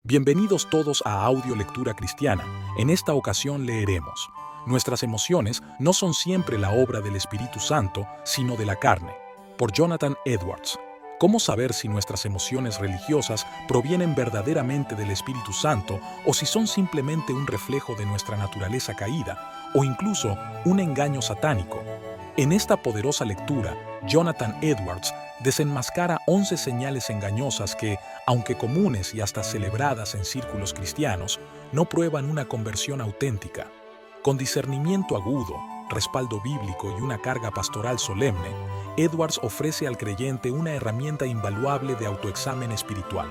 Bienvenidos todos a Audio Lectura Cristiana. En esta ocasión leeremos: Nuestras emociones no son siempre la obra del Espíritu Santo, sino de la carne, por Jonathan Edwards. ¿Cómo saber si nuestras emociones religiosas provienen verdaderamente del Espíritu Santo o si son simplemente un reflejo de nuestra naturaleza caída o incluso un engaño satánico? En esta poderosa lectura, Jonathan Edwards desenmascara 11 señales engañosas que, aunque comunes y hasta celebradas en círculos cristianos, no prueban una conversión auténtica. Con discernimiento agudo, respaldo bíblico y una carga pastoral solemne, Edwards ofrece al creyente una herramienta invaluable de autoexamen espiritual.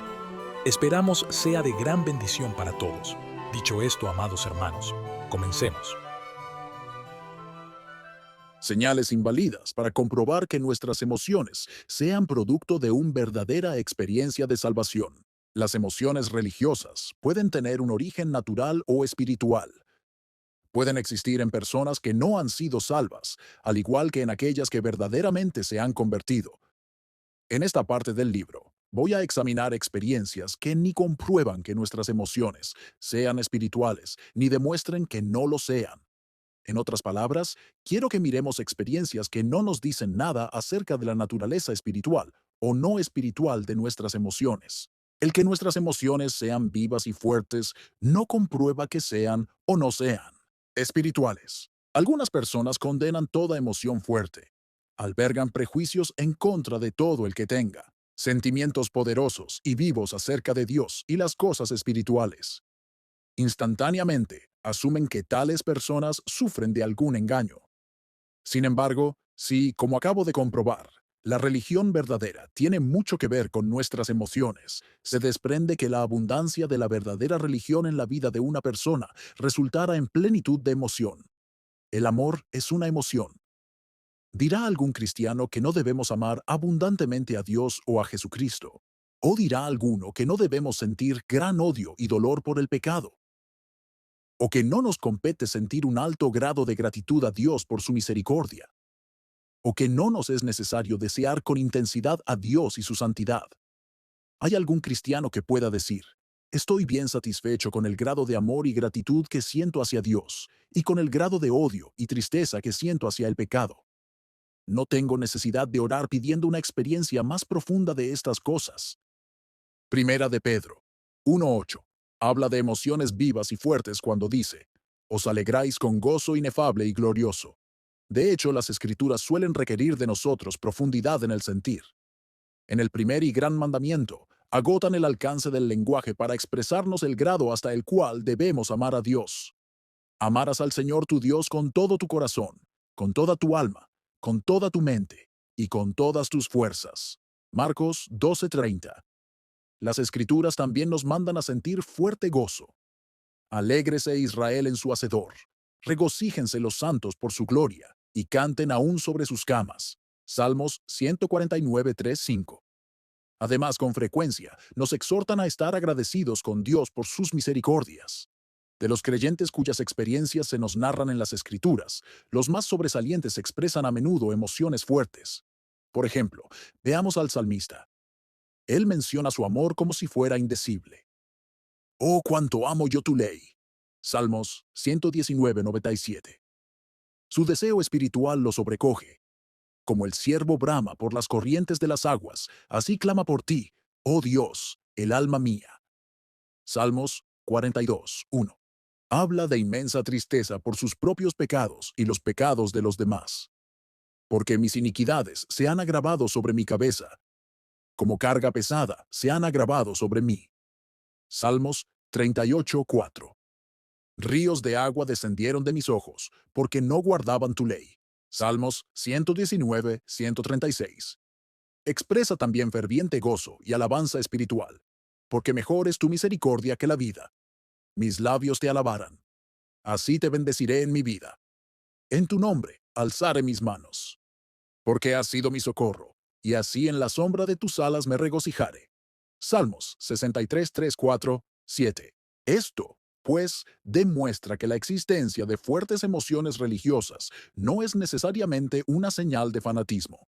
Esperamos sea de gran bendición para todos. Dicho esto, amados hermanos, comencemos. Señales inválidas para comprobar que nuestras emociones sean producto de una verdadera experiencia de salvación. Las emociones religiosas pueden tener un origen natural o espiritual. Pueden existir en personas que no han sido salvas, al igual que en aquellas que verdaderamente se han convertido. En esta parte del libro, voy a examinar experiencias que ni comprueban que nuestras emociones sean espirituales, ni demuestren que no lo sean. En otras palabras, quiero que miremos experiencias que no nos dicen nada acerca de la naturaleza espiritual o no espiritual de nuestras emociones. El que nuestras emociones sean vivas y fuertes no comprueba que sean o no sean espirituales. Algunas personas condenan toda emoción fuerte. Albergan prejuicios en contra de todo el que tenga sentimientos poderosos y vivos acerca de Dios y las cosas espirituales. Instantáneamente, asumen que tales personas sufren de algún engaño. Sin embargo, si, como acabo de comprobar, la religión verdadera tiene mucho que ver con nuestras emociones, se desprende que la abundancia de la verdadera religión en la vida de una persona resultará en plenitud de emoción. El amor es una emoción. ¿Dirá algún cristiano que no debemos amar abundantemente a Dios o a Jesucristo? ¿O dirá alguno que no debemos sentir gran odio y dolor por el pecado? ¿O que no nos compete sentir un alto grado de gratitud a Dios por su misericordia? ¿O que no nos es necesario desear con intensidad a Dios y su santidad? ¿Hay algún cristiano que pueda decir: estoy bien satisfecho con el grado de amor y gratitud que siento hacia Dios, y con el grado de odio y tristeza que siento hacia el pecado? No tengo necesidad de orar pidiendo una experiencia más profunda de estas cosas. Primera de Pedro 1:8 habla de emociones vivas y fuertes cuando dice: os alegráis con gozo inefable y glorioso. De hecho, las Escrituras suelen requerir de nosotros profundidad en el sentir. En el primer y gran mandamiento, agotan el alcance del lenguaje para expresarnos el grado hasta el cual debemos amar a Dios. Amarás al Señor tu Dios con todo tu corazón, con toda tu alma, con toda tu mente y con todas tus fuerzas. Marcos 12:30. Las Escrituras también nos mandan a sentir fuerte gozo. Alégrese Israel en su Hacedor. Regocíjense los santos por su gloria, y canten aún sobre sus camas. Salmos 149:3-5. Además, con frecuencia, nos exhortan a estar agradecidos con Dios por sus misericordias. De los creyentes cuyas experiencias se nos narran en las Escrituras, los más sobresalientes expresan a menudo emociones fuertes. Por ejemplo, veamos al salmista. Él menciona su amor como si fuera indecible. Oh, cuánto amo yo tu ley. Salmos 119:97. Su deseo espiritual lo sobrecoge. Como el ciervo brama por las corrientes de las aguas, así clama por ti, oh Dios, el alma mía. Salmos 42:1. Habla de inmensa tristeza por sus propios pecados y los pecados de los demás. Porque mis iniquidades se han agravado sobre mi cabeza, como carga pesada se han agravado sobre mí. Salmos 38:4. Ríos de agua descendieron de mis ojos, porque no guardaban tu ley. Salmos 119:136. Expresa también ferviente gozo y alabanza espiritual, porque mejor es tu misericordia que la vida. Mis labios te alabarán. Así te bendeciré en mi vida. En tu nombre alzaré mis manos. Porque has sido mi socorro, y así en la sombra de tus alas me regocijaré. Salmos 63:3-4-7. Esto, pues, demuestra que la existencia de fuertes emociones religiosas no es necesariamente una señal de fanatismo.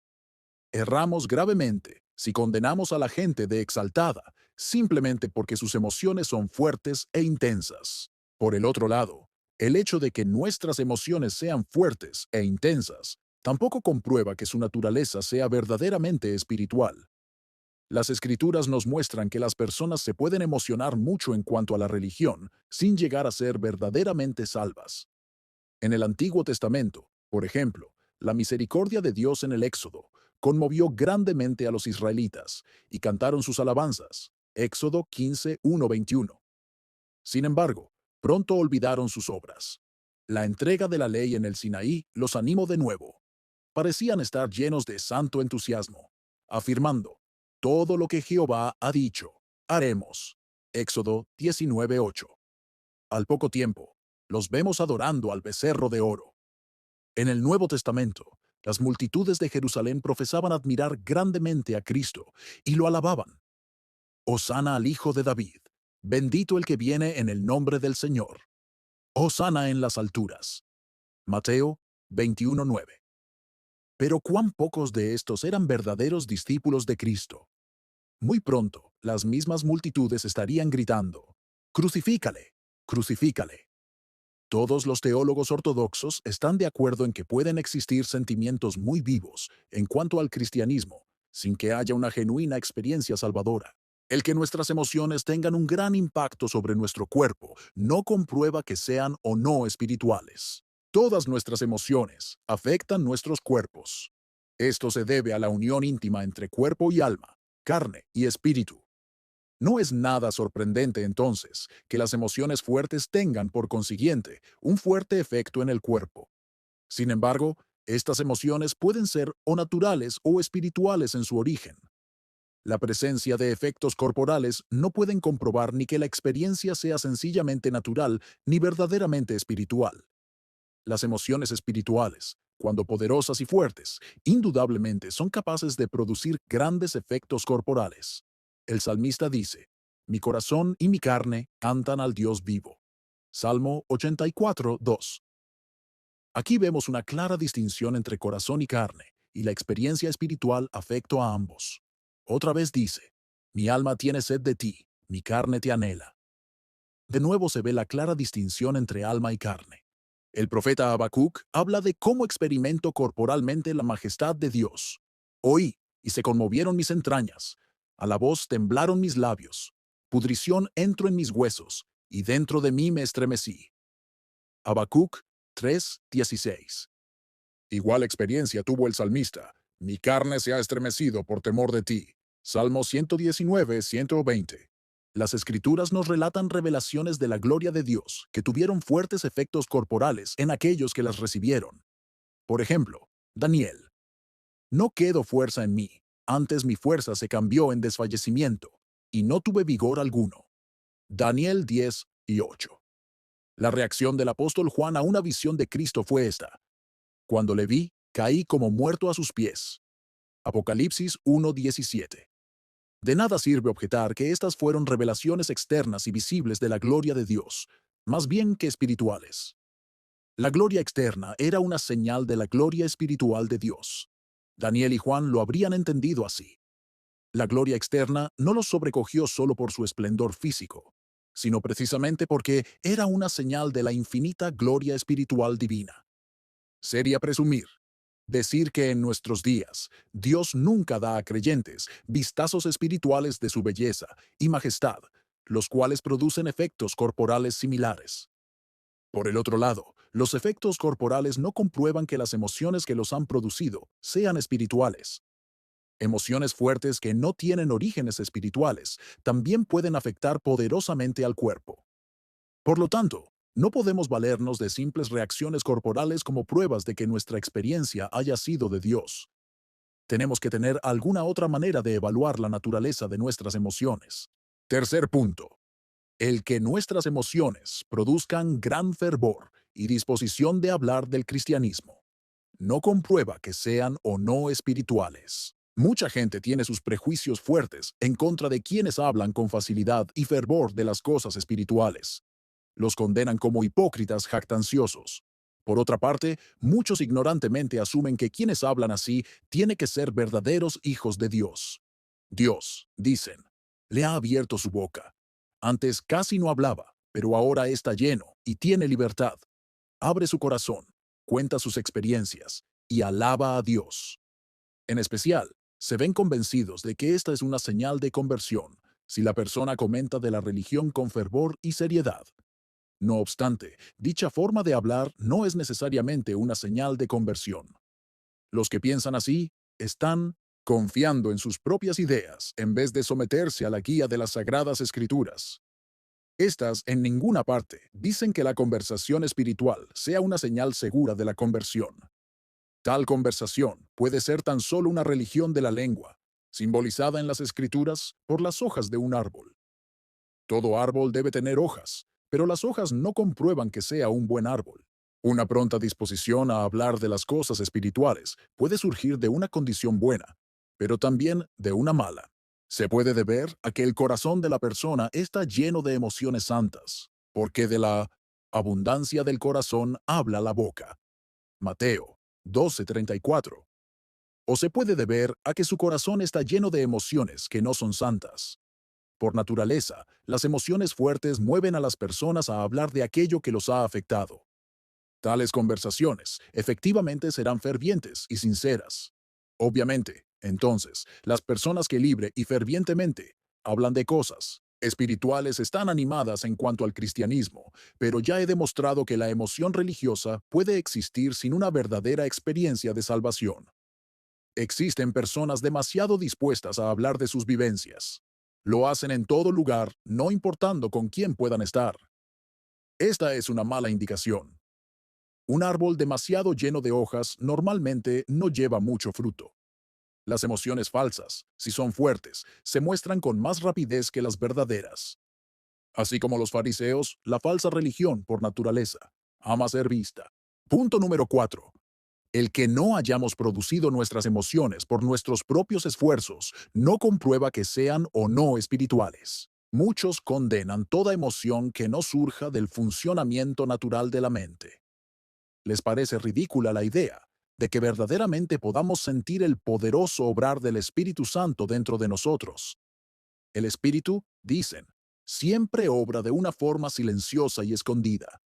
Erramos gravemente si condenamos a la gente de exaltada, simplemente porque sus emociones son fuertes e intensas. Por el otro lado, el hecho de que nuestras emociones sean fuertes e intensas tampoco comprueba que su naturaleza sea verdaderamente espiritual. Las escrituras nos muestran que las personas se pueden emocionar mucho en cuanto a la religión sin llegar a ser verdaderamente salvas. En el Antiguo Testamento, por ejemplo, la misericordia de Dios en el Éxodo conmovió grandemente a los israelitas y cantaron sus alabanzas. Éxodo 15, 1-21. Sin embargo, pronto olvidaron sus obras. La entrega de la ley en el Sinaí los animó de nuevo. Parecían estar llenos de santo entusiasmo, afirmando, todo lo que Jehová ha dicho, haremos. Éxodo 19:8. Al poco tiempo, los vemos adorando al becerro de oro. En el Nuevo Testamento, las multitudes de Jerusalén profesaban admirar grandemente a Cristo y lo alababan. Hosana al Hijo de David, bendito el que viene en el nombre del Señor. Hosana en las alturas. Mateo 21:9. Pero cuán pocos de estos eran verdaderos discípulos de Cristo. Muy pronto, las mismas multitudes estarían gritando, «Crucifícale, crucifícale». Todos los teólogos ortodoxos están de acuerdo en que pueden existir sentimientos muy vivos en cuanto al cristianismo, sin que haya una genuina experiencia salvadora. El que nuestras emociones tengan un gran impacto sobre nuestro cuerpo no comprueba que sean o no espirituales. Todas nuestras emociones afectan nuestros cuerpos. Esto se debe a la unión íntima entre cuerpo y alma, carne y espíritu. No es nada sorprendente entonces que las emociones fuertes tengan, por consiguiente, un fuerte efecto en el cuerpo. Sin embargo, estas emociones pueden ser o naturales o espirituales en su origen. La presencia de efectos corporales no pueden comprobar ni que la experiencia sea sencillamente natural ni verdaderamente espiritual. Las emociones espirituales, cuando poderosas y fuertes, indudablemente son capaces de producir grandes efectos corporales. El salmista dice, «Mi corazón y mi carne cantan al Dios vivo». Salmo 84, 2. Aquí vemos una clara distinción entre corazón y carne, y la experiencia espiritual afecta a ambos. Otra vez dice, «Mi alma tiene sed de ti, mi carne te anhela». De nuevo se ve la clara distinción entre alma y carne. El profeta Habacuc habla de cómo experimento corporalmente la majestad de Dios. Oí, y se conmovieron mis entrañas. A la voz temblaron mis labios. Pudrición entró en mis huesos, y dentro de mí me estremecí. Habacuc 3:16. Igual experiencia tuvo el salmista. Mi carne se ha estremecido por temor de ti. Salmo 119, 120. Las escrituras nos relatan revelaciones de la gloria de Dios que tuvieron fuertes efectos corporales en aquellos que las recibieron. Por ejemplo, Daniel. No quedó fuerza en mí, antes mi fuerza se cambió en desfallecimiento, y no tuve vigor alguno. Daniel 10:8. La reacción del apóstol Juan a una visión de Cristo fue esta. Cuando le vi, caí como muerto a sus pies. Apocalipsis 1:17. De nada sirve objetar que estas fueron revelaciones externas y visibles de la gloria de Dios, más bien que espirituales. La gloria externa era una señal de la gloria espiritual de Dios. Daniel y Juan lo habrían entendido así. La gloria externa no los sobrecogió solo por su esplendor físico, sino precisamente porque era una señal de la infinita gloria espiritual divina. Sería presumir, decir que en nuestros días Dios nunca da a creyentes vistazos espirituales de su belleza y majestad, los cuales producen efectos corporales similares. Por el otro lado, los efectos corporales no comprueban que las emociones que los han producido sean espirituales. Emociones fuertes que no tienen orígenes espirituales también pueden afectar poderosamente al cuerpo. Por lo tanto, no podemos valernos de simples reacciones corporales como pruebas de que nuestra experiencia haya sido de Dios. Tenemos que tener alguna otra manera de evaluar la naturaleza de nuestras emociones. Tercer punto. El que nuestras emociones produzcan gran fervor y disposición de hablar del cristianismo no comprueba que sean o no espirituales. Mucha gente tiene sus prejuicios fuertes en contra de quienes hablan con facilidad y fervor de las cosas espirituales. Los condenan como hipócritas jactanciosos. Por otra parte, muchos ignorantemente asumen que quienes hablan así tienen que ser verdaderos hijos de Dios. Dios, dicen, le ha abierto su boca. Antes casi no hablaba, pero ahora está lleno y tiene libertad. Abre su corazón, cuenta sus experiencias y alaba a Dios. En especial, se ven convencidos de que esta es una señal de conversión si la persona comenta de la religión con fervor y seriedad. No obstante, dicha forma de hablar no es necesariamente una señal de conversión. Los que piensan así están confiando en sus propias ideas en vez de someterse a la guía de las Sagradas Escrituras. Estas, en ninguna parte, dicen que la conversación espiritual sea una señal segura de la conversión. Tal conversación puede ser tan solo una religión de la lengua, simbolizada en las Escrituras por las hojas de un árbol. Todo árbol debe tener hojas, pero las hojas no comprueban que sea un buen árbol. Una pronta disposición a hablar de las cosas espirituales puede surgir de una condición buena, pero también de una mala. Se puede deber a que el corazón de la persona está lleno de emociones santas, porque de la abundancia del corazón habla la boca. Mateo 12:34. O se puede deber a que su corazón está lleno de emociones que no son santas. Por naturaleza, las emociones fuertes mueven a las personas a hablar de aquello que los ha afectado. Tales conversaciones efectivamente serán fervientes y sinceras. Obviamente, entonces, las personas que libre y fervientemente hablan de cosas espirituales están animadas en cuanto al cristianismo, pero ya he demostrado que la emoción religiosa puede existir sin una verdadera experiencia de salvación. Existen personas demasiado dispuestas a hablar de sus vivencias. Lo hacen en todo lugar, no importando con quién puedan estar. Esta es una mala indicación. Un árbol demasiado lleno de hojas normalmente no lleva mucho fruto. Las emociones falsas, si son fuertes, se muestran con más rapidez que las verdaderas. Así como los fariseos, la falsa religión, por naturaleza, ama ser vista. Punto número 4. El que no hayamos producido nuestras emociones por nuestros propios esfuerzos no comprueba que sean o no espirituales. Muchos condenan toda emoción que no surja del funcionamiento natural de la mente. Les parece ridícula la idea de que verdaderamente podamos sentir el poderoso obrar del Espíritu Santo dentro de nosotros. El Espíritu, dicen, siempre obra de una forma silenciosa y escondida.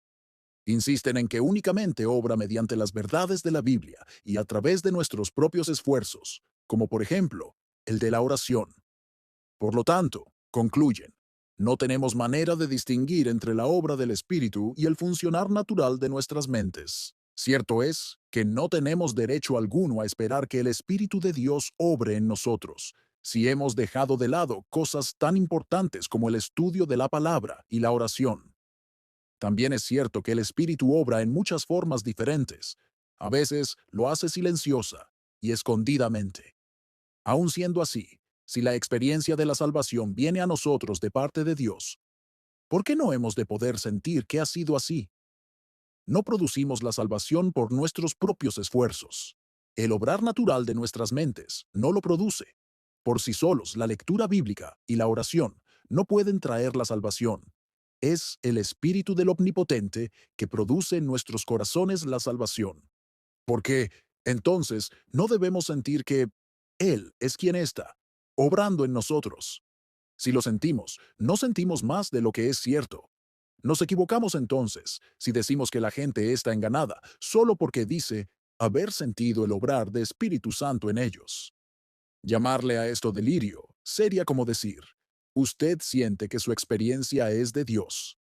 Insisten en que únicamente obra mediante las verdades de la Biblia y a través de nuestros propios esfuerzos, como por ejemplo el de la oración. Por lo tanto, concluyen, no tenemos manera de distinguir entre la obra del Espíritu y el funcionar natural de nuestras mentes. Cierto es que no tenemos derecho alguno a esperar que el Espíritu de Dios obre en nosotros, si hemos dejado de lado cosas tan importantes como el estudio de la palabra y la oración. También es cierto que el Espíritu obra en muchas formas diferentes. A veces lo hace silenciosa y escondidamente. Aun siendo así, si la experiencia de la salvación viene a nosotros de parte de Dios, ¿por qué no hemos de poder sentir que ha sido así? No producimos la salvación por nuestros propios esfuerzos. El obrar natural de nuestras mentes no lo produce. Por sí solos, la lectura bíblica y la oración no pueden traer la salvación. Es el Espíritu del Omnipotente que produce en nuestros corazones la salvación. Porque, entonces, no debemos sentir que Él es quien está, obrando en nosotros. Si lo sentimos, no sentimos más de lo que es cierto. Nos equivocamos entonces si decimos que la gente está enganada solo porque dice haber sentido el obrar de Espíritu Santo en ellos. Llamarle a esto delirio sería como decir, usted siente que su experiencia es de Dios.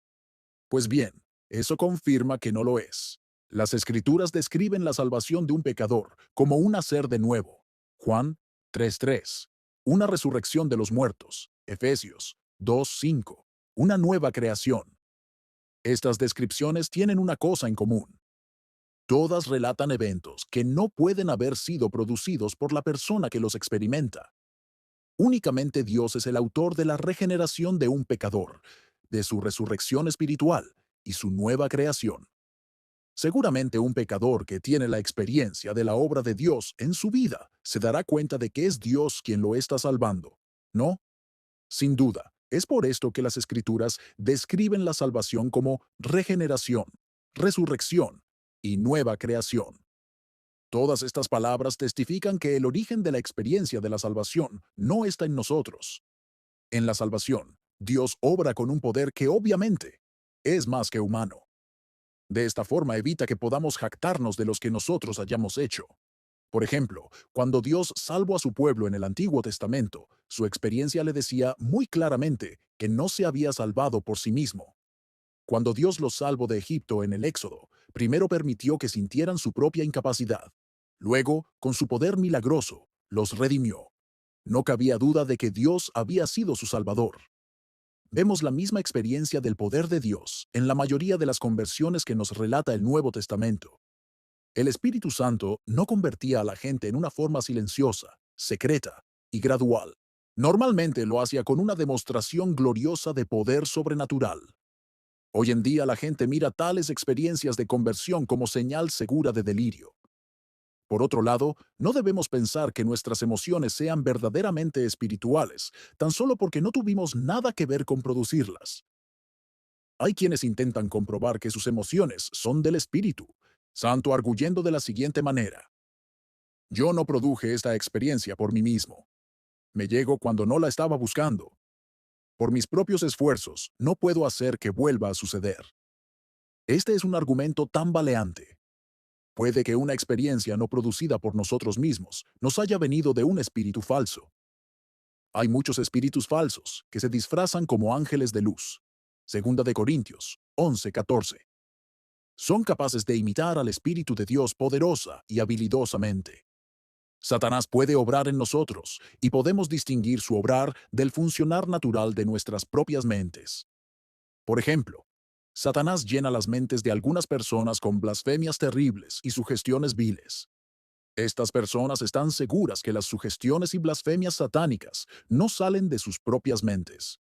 Pues bien, eso confirma que no lo es. Las Escrituras describen la salvación de un pecador como un nacer de nuevo. Juan 3:3. Una resurrección de los muertos. Efesios 2:5. Una nueva creación. Estas descripciones tienen una cosa en común. Todas relatan eventos que no pueden haber sido producidos por la persona que los experimenta. Únicamente Dios es el autor de la regeneración de un pecador, de su resurrección espiritual y su nueva creación. Seguramente un pecador que tiene la experiencia de la obra de Dios en su vida se dará cuenta de que es Dios quien lo está salvando, ¿no? Sin duda, es por esto que las Escrituras describen la salvación como regeneración, resurrección y nueva creación. Todas estas palabras testifican que el origen de la experiencia de la salvación no está en nosotros. En la salvación, Dios obra con un poder que obviamente es más que humano. De esta forma evita que podamos jactarnos de los que nosotros hayamos hecho. Por ejemplo, cuando Dios salvó a su pueblo en el Antiguo Testamento, su experiencia le decía muy claramente que no se había salvado por sí mismo. Cuando Dios los salvó de Egipto en el Éxodo, primero permitió que sintieran su propia incapacidad. Luego, con su poder milagroso, los redimió. No cabía duda de que Dios había sido su Salvador. Vemos la misma experiencia del poder de Dios en la mayoría de las conversiones que nos relata el Nuevo Testamento. El Espíritu Santo no convertía a la gente en una forma silenciosa, secreta y gradual. Normalmente lo hacía con una demostración gloriosa de poder sobrenatural. Hoy en día la gente mira tales experiencias de conversión como señal segura de delirio. Por otro lado, no debemos pensar que nuestras emociones sean verdaderamente espirituales, tan solo porque no tuvimos nada que ver con producirlas. Hay quienes intentan comprobar que sus emociones son del Espíritu Santo arguyendo de la siguiente manera: yo no produje esta experiencia por mí mismo. Me llegó cuando no la estaba buscando. Por mis propios esfuerzos, no puedo hacer que vuelva a suceder. Este es un argumento tambaleante. Puede que una experiencia no producida por nosotros mismos nos haya venido de un espíritu falso. Hay muchos espíritus falsos que se disfrazan como ángeles de luz. Segunda de Corintios 11:14. Son capaces de imitar al Espíritu de Dios poderosa y habilidosamente. Satanás puede obrar en nosotros y podemos distinguir su obrar del funcionar natural de nuestras propias mentes. Por ejemplo, Satanás llena las mentes de algunas personas con blasfemias terribles y sugestiones viles. Estas personas están seguras que las sugestiones y blasfemias satánicas no salen de sus propias mentes.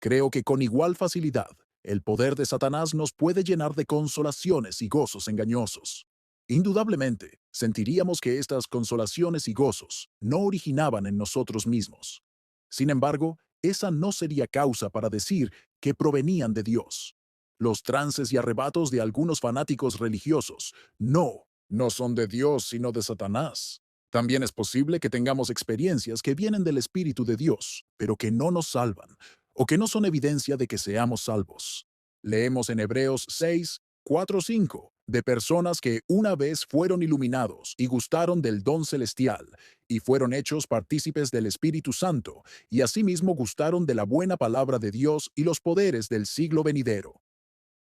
Creo que con igual facilidad, el poder de Satanás nos puede llenar de consolaciones y gozos engañosos. Indudablemente, sentiríamos que estas consolaciones y gozos no originaban en nosotros mismos. Sin embargo, esa no sería causa para decir que provenían de Dios. Los trances y arrebatos de algunos fanáticos religiosos no son de Dios sino de Satanás. También es posible que tengamos experiencias que vienen del Espíritu de Dios, pero que no nos salvan, o que no son evidencia de que seamos salvos. Leemos en Hebreos 6, 4, 5, de personas que una vez fueron iluminados y gustaron del don celestial, y fueron hechos partícipes del Espíritu Santo, y asimismo gustaron de la buena palabra de Dios y los poderes del siglo venidero,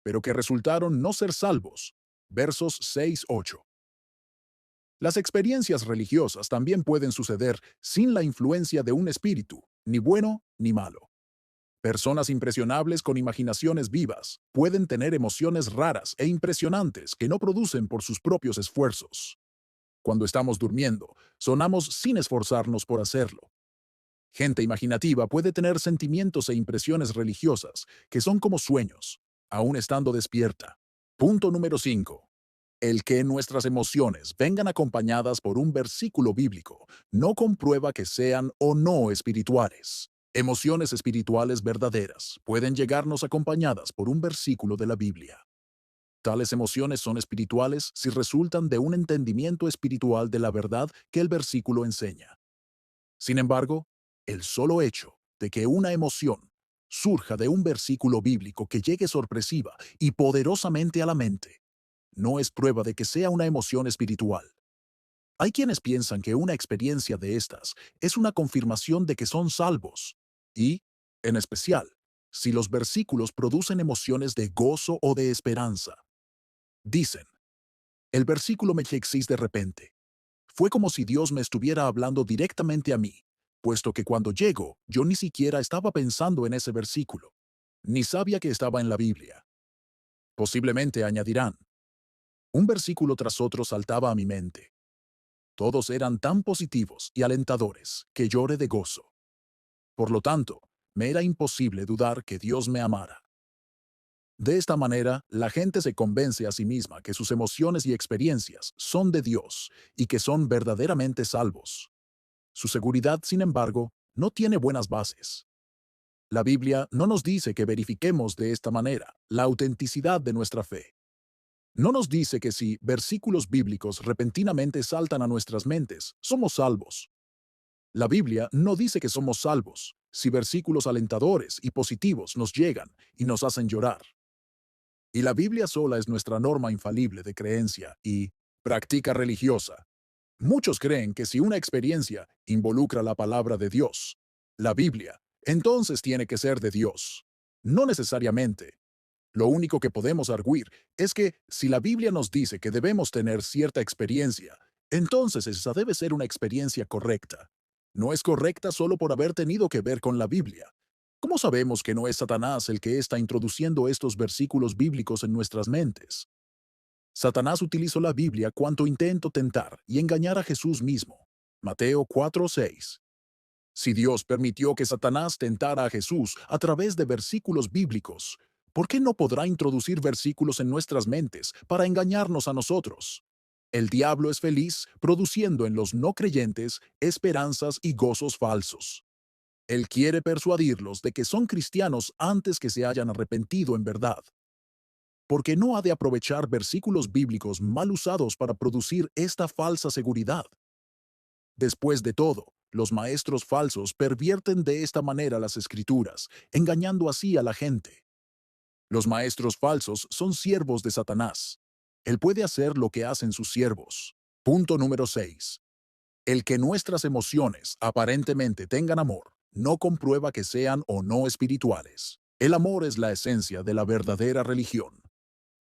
pero que resultaron no ser salvos. Versos 6, 8. Las experiencias religiosas también pueden suceder sin la influencia de un espíritu, ni bueno ni malo. Personas impresionables con imaginaciones vivas pueden tener emociones raras e impresionantes que no producen por sus propios esfuerzos. Cuando estamos durmiendo, sonamos sin esforzarnos por hacerlo. Gente imaginativa puede tener sentimientos e impresiones religiosas que son como sueños, aún estando despierta. Punto número 5. El que nuestras emociones vengan acompañadas por un versículo bíblico no comprueba que sean o no espirituales. Emociones espirituales verdaderas pueden llegarnos acompañadas por un versículo de la Biblia. Tales emociones son espirituales si resultan de un entendimiento espiritual de la verdad que el versículo enseña. Sin embargo, el solo hecho de que una emoción surja de un versículo bíblico que llegue sorpresiva y poderosamente a la mente no es prueba de que sea una emoción espiritual. Hay quienes piensan que una experiencia de estas es una confirmación de que son salvos, y, en especial, si los versículos producen emociones de gozo o de esperanza. Dicen, el versículo me existe de repente. Fue como si Dios me estuviera hablando directamente a mí, puesto que cuando llego, yo ni siquiera estaba pensando en ese versículo, ni sabía que estaba en la Biblia. Posiblemente añadirán, un versículo tras otro saltaba a mi mente. Todos eran tan positivos y alentadores que lloré de gozo. Por lo tanto, me era imposible dudar que Dios me amara. De esta manera, la gente se convence a sí misma que sus emociones y experiencias son de Dios y que son verdaderamente salvos. Su seguridad, sin embargo, no tiene buenas bases. La Biblia no nos dice que verifiquemos de esta manera la autenticidad de nuestra fe. No nos dice que si versículos bíblicos repentinamente saltan a nuestras mentes, somos salvos. La Biblia no dice que somos salvos, si versículos alentadores y positivos nos llegan y nos hacen llorar. Y la Biblia sola es nuestra norma infalible de creencia y práctica religiosa. Muchos creen que si una experiencia involucra la palabra de Dios, la Biblia, entonces tiene que ser de Dios. No necesariamente. Lo único que podemos arguir es que si la Biblia nos dice que debemos tener cierta experiencia, entonces esa debe ser una experiencia correcta. No es correcta solo por haber tenido que ver con la Biblia. ¿Cómo sabemos que no es Satanás el que está introduciendo estos versículos bíblicos en nuestras mentes? Satanás utilizó la Biblia cuando intentó tentar y engañar a Jesús mismo. Mateo 4:6. Si Dios permitió que Satanás tentara a Jesús a través de versículos bíblicos, ¿por qué no podrá introducir versículos en nuestras mentes para engañarnos a nosotros? El diablo es feliz produciendo en los no creyentes esperanzas y gozos falsos. Él quiere persuadirlos de que son cristianos antes que se hayan arrepentido en verdad, porque no ha de aprovechar versículos bíblicos mal usados para producir esta falsa seguridad. Después de todo, los maestros falsos pervierten de esta manera las escrituras, engañando así a la gente. Los maestros falsos son siervos de Satanás. Él puede hacer lo que hacen sus siervos. Punto número 6. El que nuestras emociones aparentemente tengan amor, no comprueba que sean o no espirituales. El amor es la esencia de la verdadera religión.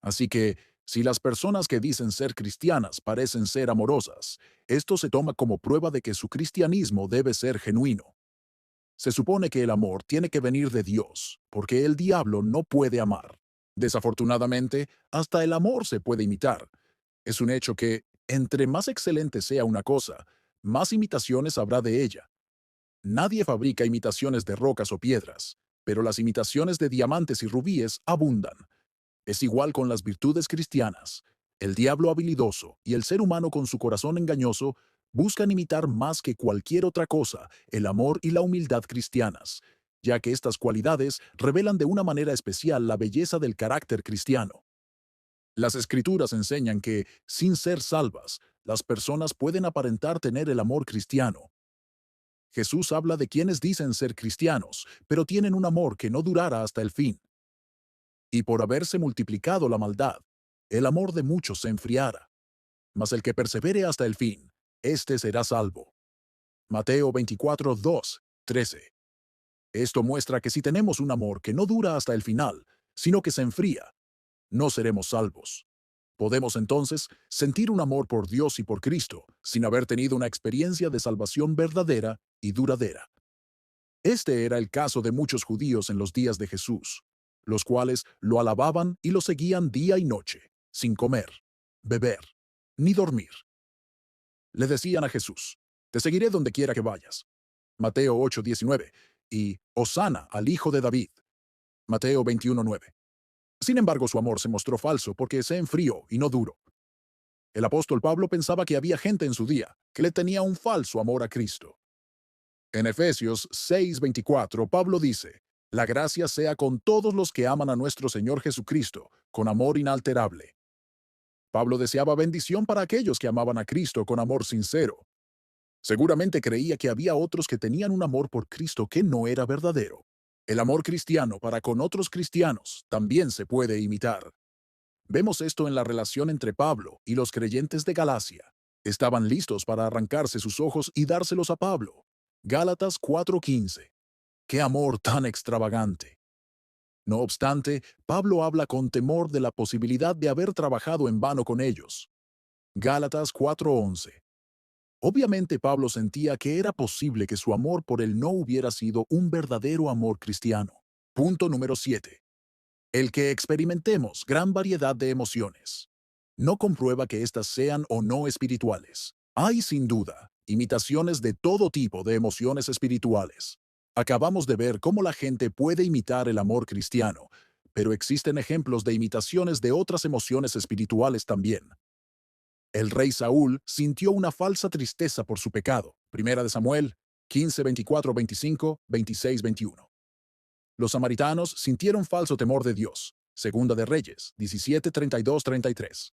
Así que, si las personas que dicen ser cristianas parecen ser amorosas, esto se toma como prueba de que su cristianismo debe ser genuino. Se supone que el amor tiene que venir de Dios, porque el diablo no puede amar. Desafortunadamente, hasta el amor se puede imitar. Es un hecho que, entre más excelente sea una cosa, más imitaciones habrá de ella. Nadie fabrica imitaciones de rocas o piedras, pero las imitaciones de diamantes y rubíes abundan. Es igual con las virtudes cristianas. El diablo habilidoso y el ser humano con su corazón engañoso buscan imitar más que cualquier otra cosa el amor y la humildad cristianas, ya que estas cualidades revelan de una manera especial la belleza del carácter cristiano. Las escrituras enseñan que, sin ser salvas, las personas pueden aparentar tener el amor cristiano. Jesús habla de quienes dicen ser cristianos, pero tienen un amor que no durará hasta el fin. Y por haberse multiplicado la maldad, el amor de muchos se enfriara. Mas el que persevere hasta el fin, éste será salvo. Mateo 24:2, 13. Esto muestra que si tenemos un amor que no dura hasta el final, sino que se enfría, no seremos salvos. Podemos entonces sentir un amor por Dios y por Cristo, sin haber tenido una experiencia de salvación verdadera y duradera. Este era el caso de muchos judíos en los días de Jesús, los cuales lo alababan y lo seguían día y noche, sin comer, beber, ni dormir. Le decían a Jesús: «Te seguiré donde quiera que vayas». Mateo 8:19, y «Hosana al Hijo de David». Mateo 21:9. Sin embargo, su amor se mostró falso porque se enfrió y no duró. El apóstol Pablo pensaba que había gente en su día que le tenía un falso amor a Cristo. En Efesios 6:24, Pablo dice: «La gracia sea con todos los que aman a nuestro Señor Jesucristo, con amor inalterable». Pablo deseaba bendición para aquellos que amaban a Cristo con amor sincero. Seguramente creía que había otros que tenían un amor por Cristo que no era verdadero. El amor cristiano para con otros cristianos también se puede imitar. Vemos esto en la relación entre Pablo y los creyentes de Galacia. Estaban listos para arrancarse sus ojos y dárselos a Pablo. Gálatas 4:15. ¡Qué amor tan extravagante! No obstante, Pablo habla con temor de la posibilidad de haber trabajado en vano con ellos. Gálatas 4:11. Obviamente Pablo sentía que era posible que su amor por él no hubiera sido un verdadero amor cristiano. Punto número 7. El que experimentemos gran variedad de emociones no comprueba que éstas sean o no espirituales. Hay, sin duda, imitaciones de todo tipo de emociones espirituales. Acabamos de ver cómo la gente puede imitar el amor cristiano, pero existen ejemplos de imitaciones de otras emociones espirituales también. El rey Saúl sintió una falsa tristeza por su pecado. Primera de Samuel 15:24-25, 26-21. Los samaritanos sintieron falso temor de Dios. Segunda de Reyes 17:32-33.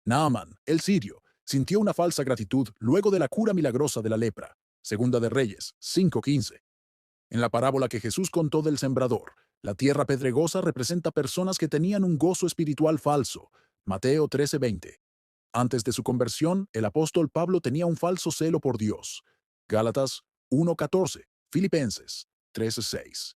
Naaman, el sirio, sintió una falsa gratitud luego de la cura milagrosa de la lepra. Segunda de Reyes 5:15. En la parábola que Jesús contó del sembrador, la tierra pedregosa representa personas que tenían un gozo espiritual falso. Mateo 13:20. Antes de su conversión, el apóstol Pablo tenía un falso celo por Dios. Gálatas 1:14, Filipenses 13:6.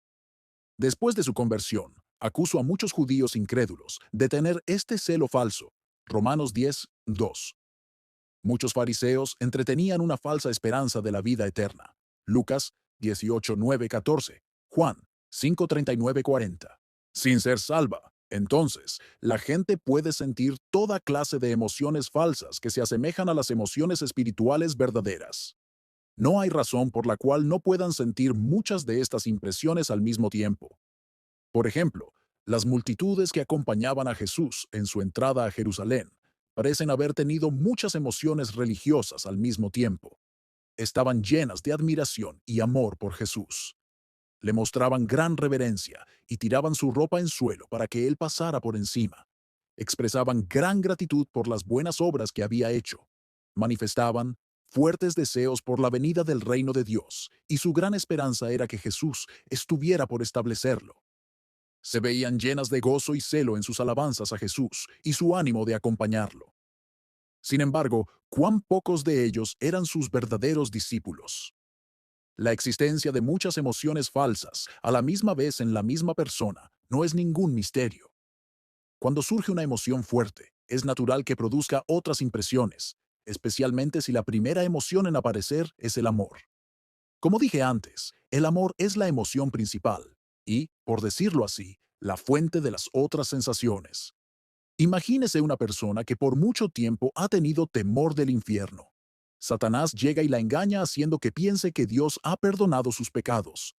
Después de su conversión, acusó a muchos judíos incrédulos de tener este celo falso. Romanos 10:2. Muchos fariseos entretenían una falsa esperanza de la vida eterna. Lucas 18:9-14, Juan 5:39-40. Sin ser salva, entonces, la gente puede sentir toda clase de emociones falsas que se asemejan a las emociones espirituales verdaderas. No hay razón por la cual no puedan sentir muchas de estas impresiones al mismo tiempo. Por ejemplo, las multitudes que acompañaban a Jesús en su entrada a Jerusalén parecen haber tenido muchas emociones religiosas al mismo tiempo. Estaban llenas de admiración y amor por Jesús. Le mostraban gran reverencia y tiraban su ropa en suelo para que él pasara por encima. Expresaban gran gratitud por las buenas obras que había hecho. Manifestaban fuertes deseos por la venida del reino de Dios, y su gran esperanza era que Jesús estuviera por establecerlo. Se veían llenas de gozo y celo en sus alabanzas a Jesús y su ánimo de acompañarlo. Sin embargo, cuán pocos de ellos eran sus verdaderos discípulos. La existencia de muchas emociones falsas a la misma vez en la misma persona no es ningún misterio. Cuando surge una emoción fuerte, es natural que produzca otras impresiones, especialmente si la primera emoción en aparecer es el amor. Como dije antes, el amor es la emoción principal y, por decirlo así, la fuente de las otras sensaciones. Imagínese una persona que por mucho tiempo ha tenido temor del infierno. Satanás llega y la engaña haciendo que piense que Dios ha perdonado sus pecados.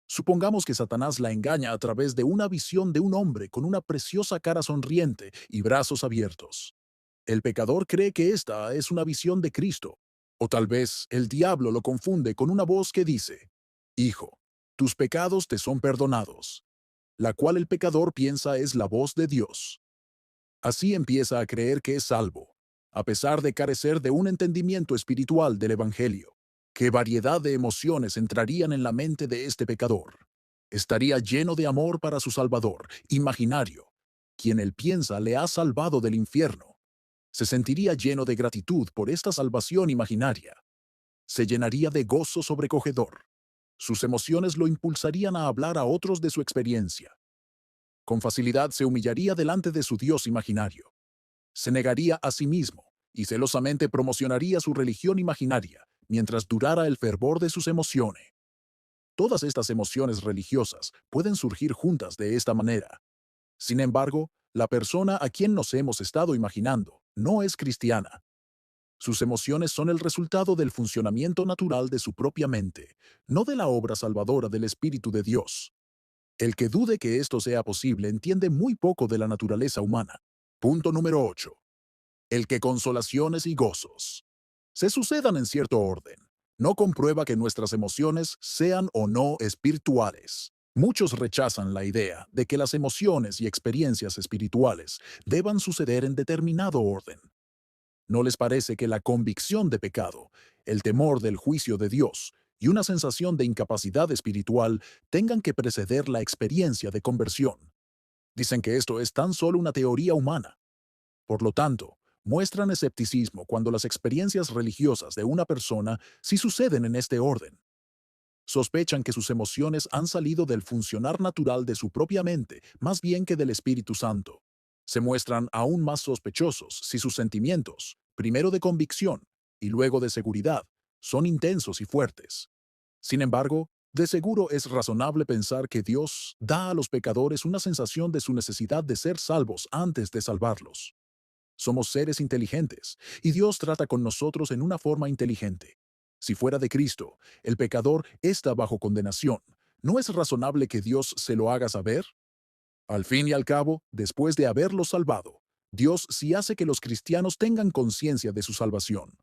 Supongamos que Satanás la engaña a través de una visión de un hombre con una preciosa cara sonriente y brazos abiertos. El pecador cree que esta es una visión de Cristo, o tal vez el diablo lo confunde con una voz que dice, Hijo, tus pecados te son perdonados, la cual el pecador piensa es la voz de Dios. Así empieza a creer que es salvo, a pesar de carecer de un entendimiento espiritual del Evangelio. ¿Qué variedad de emociones entrarían en la mente de este pecador? Estaría lleno de amor para su Salvador, imaginario, quien él piensa le ha salvado del infierno. Se sentiría lleno de gratitud por esta salvación imaginaria. Se llenaría de gozo sobrecogedor. Sus emociones lo impulsarían a hablar a otros de su experiencia. Con facilidad se humillaría delante de su Dios imaginario. Se negaría a sí mismo y celosamente promocionaría su religión imaginaria mientras durara el fervor de sus emociones. Todas estas emociones religiosas pueden surgir juntas de esta manera. Sin embargo, la persona a quien nos hemos estado imaginando no es cristiana. Sus emociones son el resultado del funcionamiento natural de su propia mente, no de la obra salvadora del Espíritu de Dios. El que dude que esto sea posible entiende muy poco de la naturaleza humana. Punto número 8. El que consolaciones y gozos se sucedan en cierto orden no comprueba que nuestras emociones sean o no espirituales. Muchos rechazan la idea de que las emociones y experiencias espirituales deban suceder en determinado orden. ¿No les parece que la convicción de pecado, el temor del juicio de Dios y una sensación de incapacidad espiritual tengan que preceder la experiencia de conversión? Dicen que esto es tan solo una teoría humana. Por lo tanto, muestran escepticismo cuando las experiencias religiosas de una persona sí suceden en este orden. Sospechan que sus emociones han salido del funcionar natural de su propia mente, más bien que del Espíritu Santo. Se muestran aún más sospechosos si sus sentimientos, primero de convicción y luego de seguridad, son intensos y fuertes. Sin embargo, de seguro es razonable pensar que Dios da a los pecadores una sensación de su necesidad de ser salvos antes de salvarlos. Somos seres inteligentes, y Dios trata con nosotros en una forma inteligente. Si fuera de Cristo, el pecador está bajo condenación. ¿No es razonable que Dios se lo haga saber? Al fin y al cabo, después de haberlos salvado, Dios sí hace que los cristianos tengan conciencia de su salvación.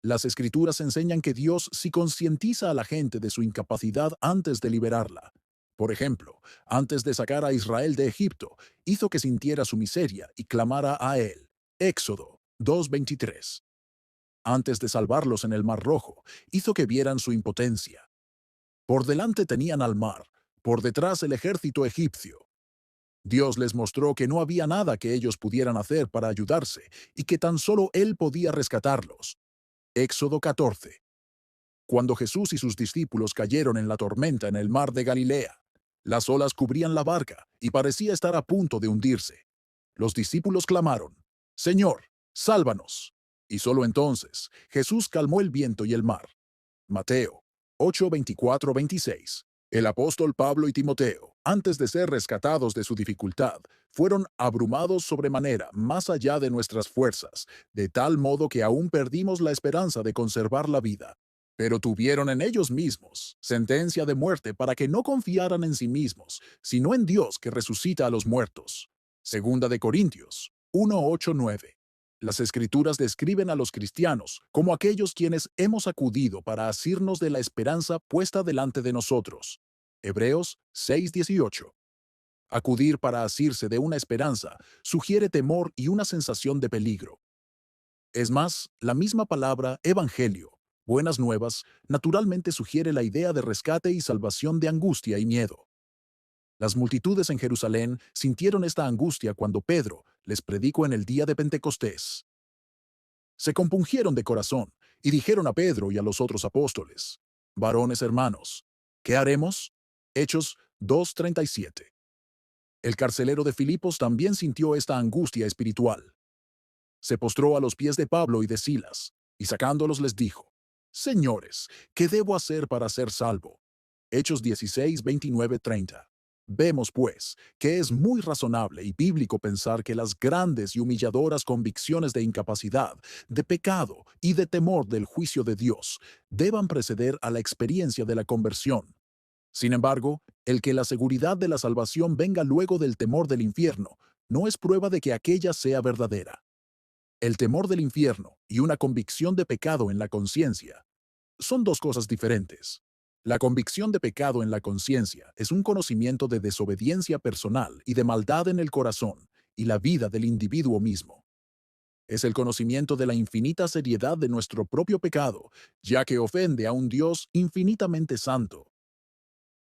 Las Escrituras enseñan que Dios sí concientiza a la gente de su incapacidad antes de liberarla. Por ejemplo, antes de sacar a Israel de Egipto, hizo que sintiera su miseria y clamara a él. Éxodo 2:23. Antes de salvarlos en el Mar Rojo, hizo que vieran su impotencia. Por delante tenían al mar, por detrás el ejército egipcio. Dios les mostró que no había nada que ellos pudieran hacer para ayudarse y que tan solo Él podía rescatarlos. Éxodo 14. Cuando Jesús y sus discípulos cayeron en la tormenta en el mar de Galilea, las olas cubrían la barca y parecía estar a punto de hundirse. Los discípulos clamaron, Señor, sálvanos. Y solo entonces Jesús calmó el viento y el mar. Mateo 8:24-26. El apóstol Pablo y Timoteo, antes de ser rescatados de su dificultad, fueron abrumados sobremanera más allá de nuestras fuerzas, de tal modo que aún perdimos la esperanza de conservar la vida. Pero tuvieron en ellos mismos sentencia de muerte para que no confiaran en sí mismos, sino en Dios que resucita a los muertos. Segunda de Corintios 1:8-9. Las Escrituras describen a los cristianos como aquellos quienes hemos acudido para asirnos de la esperanza puesta delante de nosotros. Hebreos 6:18. Acudir para asirse de una esperanza sugiere temor y una sensación de peligro. Es más, la misma palabra evangelio, buenas nuevas, naturalmente sugiere la idea de rescate y salvación de angustia y miedo. Las multitudes en Jerusalén sintieron esta angustia cuando Pedro les predicó en el día de Pentecostés. Se compungieron de corazón y dijeron a Pedro y a los otros apóstoles, varones hermanos, ¿qué haremos? Hechos 2:37. El carcelero de Filipos también sintió esta angustia espiritual. Se postró a los pies de Pablo y de Silas, y sacándolos les dijo, Señores, ¿qué debo hacer para ser salvo? Hechos 16:29-30. Vemos, pues, que es muy razonable y bíblico pensar que las grandes y humilladoras convicciones de incapacidad, de pecado y de temor del juicio de Dios deban preceder a la experiencia de la conversión. Sin embargo, el que la seguridad de la salvación venga luego del temor del infierno no es prueba de que aquella sea verdadera. El temor del infierno y una convicción de pecado en la conciencia son dos cosas diferentes. La convicción de pecado en la conciencia es un conocimiento de desobediencia personal y de maldad en el corazón y la vida del individuo mismo. Es el conocimiento de la infinita seriedad de nuestro propio pecado, ya que ofende a un Dios infinitamente santo.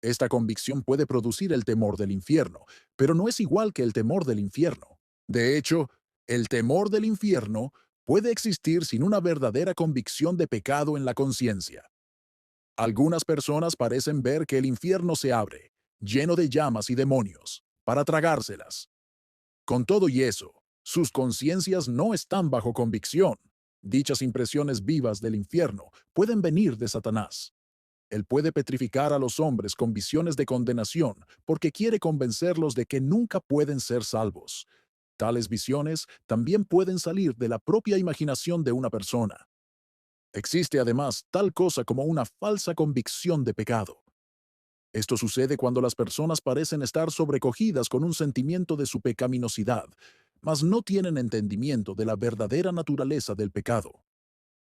Esta convicción puede producir el temor del infierno, pero no es igual que el temor del infierno. De hecho, el temor del infierno puede existir sin una verdadera convicción de pecado en la conciencia. Algunas personas parecen ver que el infierno se abre, lleno de llamas y demonios, para tragárselas. Con todo y eso, sus conciencias no están bajo convicción. Dichas impresiones vivas del infierno pueden venir de Satanás. Él puede petrificar a los hombres con visiones de condenación porque quiere convencerlos de que nunca pueden ser salvos. Tales visiones también pueden salir de la propia imaginación de una persona. Existe además tal cosa como una falsa convicción de pecado. Esto sucede cuando las personas parecen estar sobrecogidas con un sentimiento de su pecaminosidad, mas no tienen entendimiento de la verdadera naturaleza del pecado.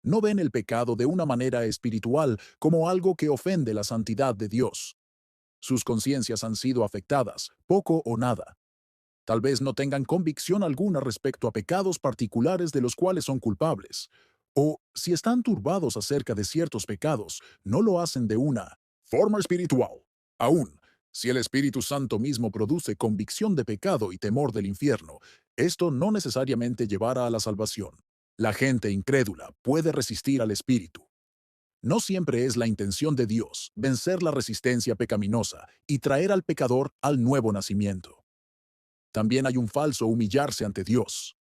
No ven el pecado de una manera espiritual como algo que ofende la santidad de Dios. Sus conciencias han sido afectadas, poco o nada. Tal vez no tengan convicción alguna respecto a pecados particulares de los cuales son culpables. O, si están turbados acerca de ciertos pecados, no lo hacen de una forma espiritual. Aún, si el Espíritu Santo mismo produce convicción de pecado y temor del infierno, esto no necesariamente llevará a la salvación. La gente incrédula puede resistir al Espíritu. No siempre es la intención de Dios vencer la resistencia pecaminosa y traer al pecador al nuevo nacimiento. También hay un falso humillarse ante Dios.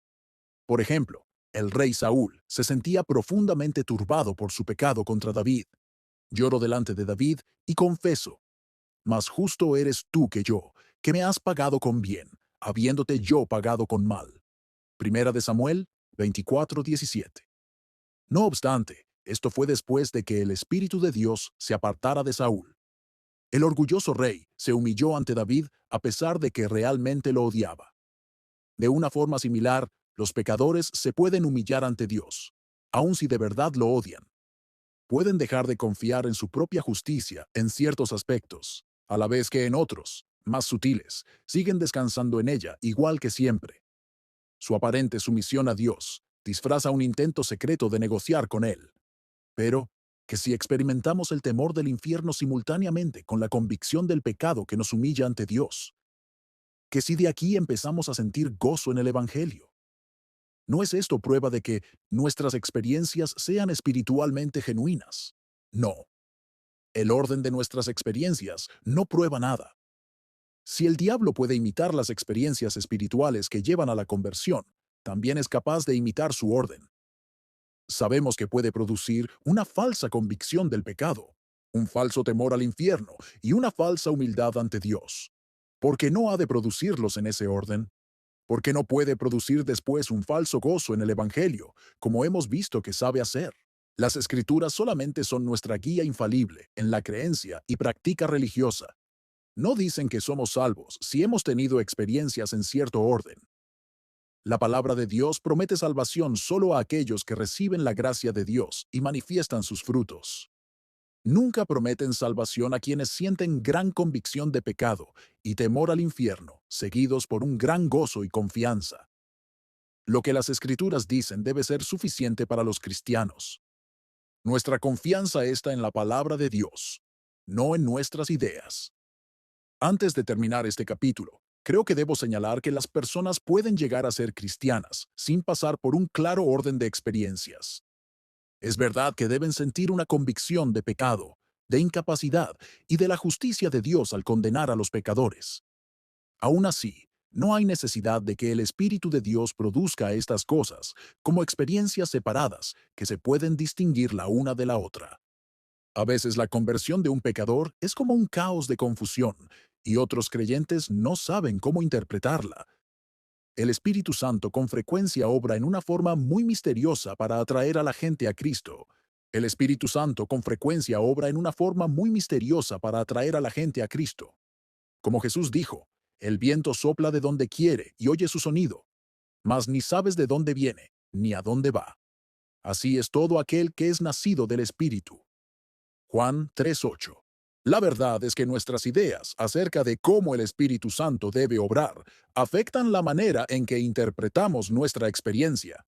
Por ejemplo, el rey Saúl se sentía profundamente turbado por su pecado contra David. Lloro delante de David y confeso, más justo eres tú que yo, que me has pagado con bien, habiéndote yo pagado con mal. Primera de Samuel 24:17. No obstante, esto fue después de que el Espíritu de Dios se apartara de Saúl. El orgulloso rey se humilló ante David a pesar de que realmente lo odiaba. De una forma similar, los pecadores se pueden humillar ante Dios, aun si de verdad lo odian. Pueden dejar de confiar en su propia justicia en ciertos aspectos, a la vez que en otros, más sutiles, siguen descansando en ella igual que siempre. Su aparente sumisión a Dios disfraza un intento secreto de negociar con Él. Pero, que si experimentamos el temor del infierno simultáneamente con la convicción del pecado que nos humilla ante Dios, que si de aquí empezamos a sentir gozo en el Evangelio. ¿No es esto prueba de que nuestras experiencias sean espiritualmente genuinas? No. El orden de nuestras experiencias no prueba nada. Si el diablo puede imitar las experiencias espirituales que llevan a la conversión, también es capaz de imitar su orden. Sabemos que puede producir una falsa convicción del pecado, un falso temor al infierno y una falsa humildad ante Dios. ¿Por qué no ha de producirlos en ese orden? ¿Por qué no puede producir después un falso gozo en el Evangelio, como hemos visto que sabe hacer? Las Escrituras solamente son nuestra guía infalible en la creencia y práctica religiosa. No dicen que somos salvos si hemos tenido experiencias en cierto orden. La palabra de Dios promete salvación solo a aquellos que reciben la gracia de Dios y manifiestan sus frutos. Nunca prometen salvación a quienes sienten gran convicción de pecado y temor al infierno, seguidos por un gran gozo y confianza. Lo que las Escrituras dicen debe ser suficiente para los cristianos. Nuestra confianza está en la palabra de Dios, no en nuestras ideas. Antes de terminar este capítulo, creo que debo señalar que las personas pueden llegar a ser cristianas sin pasar por un claro orden de experiencias. Es verdad que deben sentir una convicción de pecado, de incapacidad y de la justicia de Dios al condenar a los pecadores. Aún así, no hay necesidad de que el Espíritu de Dios produzca estas cosas como experiencias separadas que se pueden distinguir la una de la otra. A veces la conversión de un pecador es como un caos de confusión y otros creyentes no saben cómo interpretarla. El Espíritu Santo con frecuencia obra en una forma muy misteriosa para atraer a la gente a Cristo. El Espíritu Santo con frecuencia obra en una forma muy misteriosa para atraer a la gente a Cristo. Como Jesús dijo, el viento sopla de donde quiere y oye su sonido, mas ni sabes de dónde viene, ni a dónde va. Así es todo aquel que es nacido del Espíritu. Juan 3:8. La verdad es que nuestras ideas acerca de cómo el Espíritu Santo debe obrar afectan la manera en que interpretamos nuestra experiencia.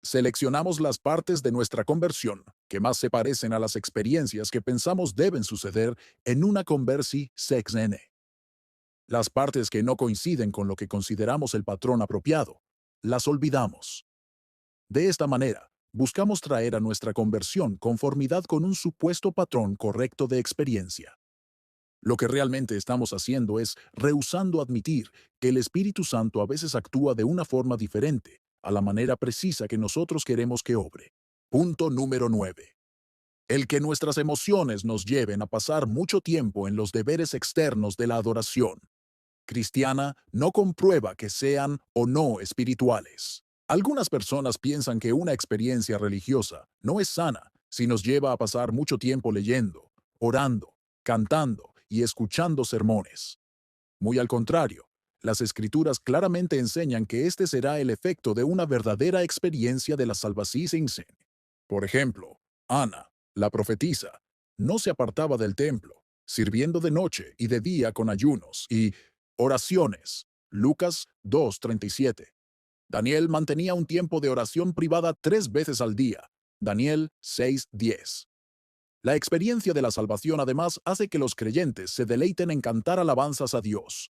Seleccionamos las partes de nuestra conversión que más se parecen a las experiencias que pensamos deben suceder en una conversi sex n. Las partes que no coinciden con lo que consideramos el patrón apropiado, las olvidamos. De esta manera, buscamos traer a nuestra conversión conformidad con un supuesto patrón correcto de experiencia. Lo que realmente estamos haciendo es rehusando admitir que el Espíritu Santo a veces actúa de una forma diferente, a la manera precisa que nosotros queremos que obre. Punto número 9. El que nuestras emociones nos lleven a pasar mucho tiempo en los deberes externos de la adoración cristiana no comprueba que sean o no espirituales. Algunas personas piensan que una experiencia religiosa no es sana si nos lleva a pasar mucho tiempo leyendo, orando, cantando y escuchando sermones. Muy al contrario, las Escrituras claramente enseñan que este será el efecto de una verdadera experiencia de la salvación. Por ejemplo, Ana, la profetisa, no se apartaba del templo, sirviendo de noche y de día con ayunos y oraciones. Lucas 2:37. Daniel mantenía un tiempo de oración privada 3 veces al día. Daniel 6:10. La experiencia de la salvación además hace que los creyentes se deleiten en cantar alabanzas a Dios.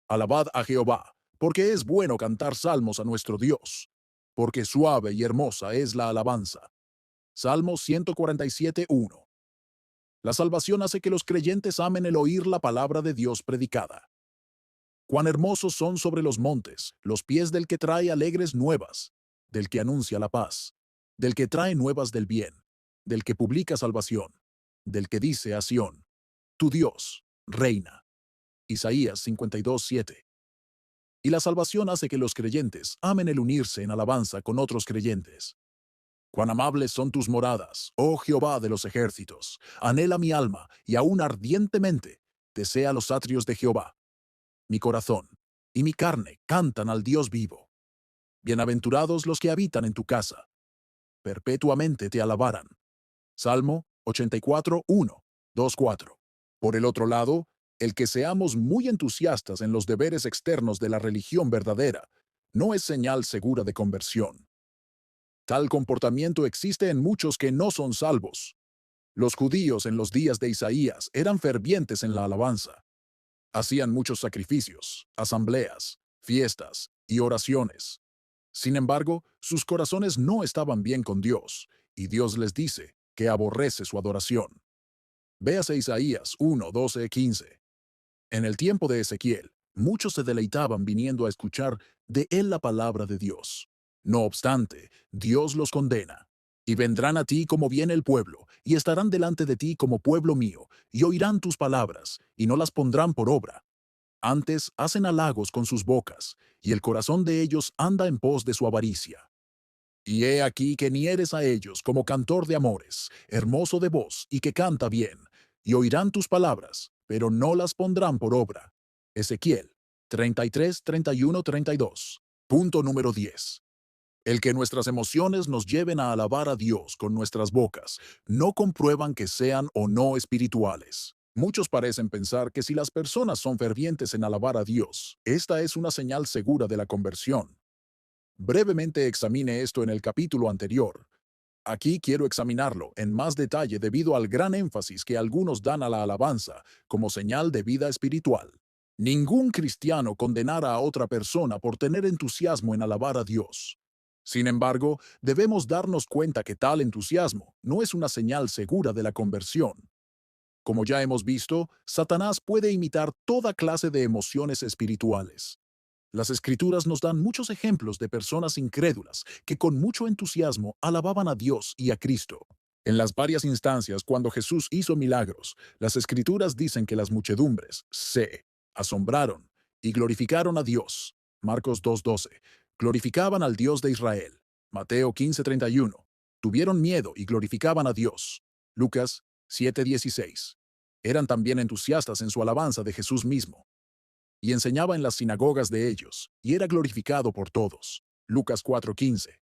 Alabad a Jehová, porque es bueno cantar salmos a nuestro Dios, porque suave y hermosa es la alabanza. Salmo 147:1. La salvación hace que los creyentes amen el oír la palabra de Dios predicada. Cuán hermosos son sobre los montes los pies del que trae alegres nuevas, del que anuncia la paz, del que trae nuevas del bien, del que publica salvación, del que dice a Sión, tu Dios, reina. Isaías 52:7. Y la salvación hace que los creyentes amen el unirse en alabanza con otros creyentes. Cuán amables son tus moradas, oh Jehová de los ejércitos. Anhela mi alma, y aún ardientemente desea los atrios de Jehová. Mi corazón y mi carne cantan al Dios vivo. Bienaventurados los que habitan en tu casa. Perpetuamente te alabarán. Salmo 84:1, 2:4. Por el otro lado, el que seamos muy entusiastas en los deberes externos de la religión verdadera no es señal segura de conversión. Tal comportamiento existe en muchos que no son salvos. Los judíos en los días de Isaías eran fervientes en la alabanza. Hacían muchos sacrificios, asambleas, fiestas y oraciones. Sin embargo, sus corazones no estaban bien con Dios, y Dios les dice que aborrece su adoración. Véase Isaías 1, 12, 15. En el tiempo de Ezequiel, muchos se deleitaban viniendo a escuchar de él la palabra de Dios. No obstante, Dios los condena. Y vendrán a ti como viene el pueblo, y estarán delante de ti como pueblo mío, y oirán tus palabras, y no las pondrán por obra. Antes hacen halagos con sus bocas, y el corazón de ellos anda en pos de su avaricia. Y he aquí que nieres a ellos como cantor de amores, hermoso de voz y que canta bien, y oirán tus palabras, pero no las pondrán por obra. Ezequiel 33, 31, 32. Punto número 10. El que nuestras emociones nos lleven a alabar a Dios con nuestras bocas no comprueban que sean o no espirituales. Muchos parecen pensar que si las personas son fervientes en alabar a Dios, esta es una señal segura de la conversión. Brevemente examine esto en el capítulo anterior. Aquí quiero examinarlo en más detalle debido al gran énfasis que algunos dan a la alabanza como señal de vida espiritual. Ningún cristiano condenará a otra persona por tener entusiasmo en alabar a Dios. Sin embargo, debemos darnos cuenta que tal entusiasmo no es una señal segura de la conversión. Como ya hemos visto, Satanás puede imitar toda clase de emociones espirituales. Las Escrituras nos dan muchos ejemplos de personas incrédulas que con mucho entusiasmo alababan a Dios y a Cristo. En las varias instancias cuando Jesús hizo milagros, las Escrituras dicen que las muchedumbres se asombraron y glorificaron a Dios. Marcos 2:12. Glorificaban al Dios de Israel. Mateo 15:31. Tuvieron miedo y glorificaban a Dios. Lucas 7:16. Eran también entusiastas en su alabanza de Jesús mismo y enseñaba en las sinagogas de ellos, y era glorificado por todos. Lucas 4:15.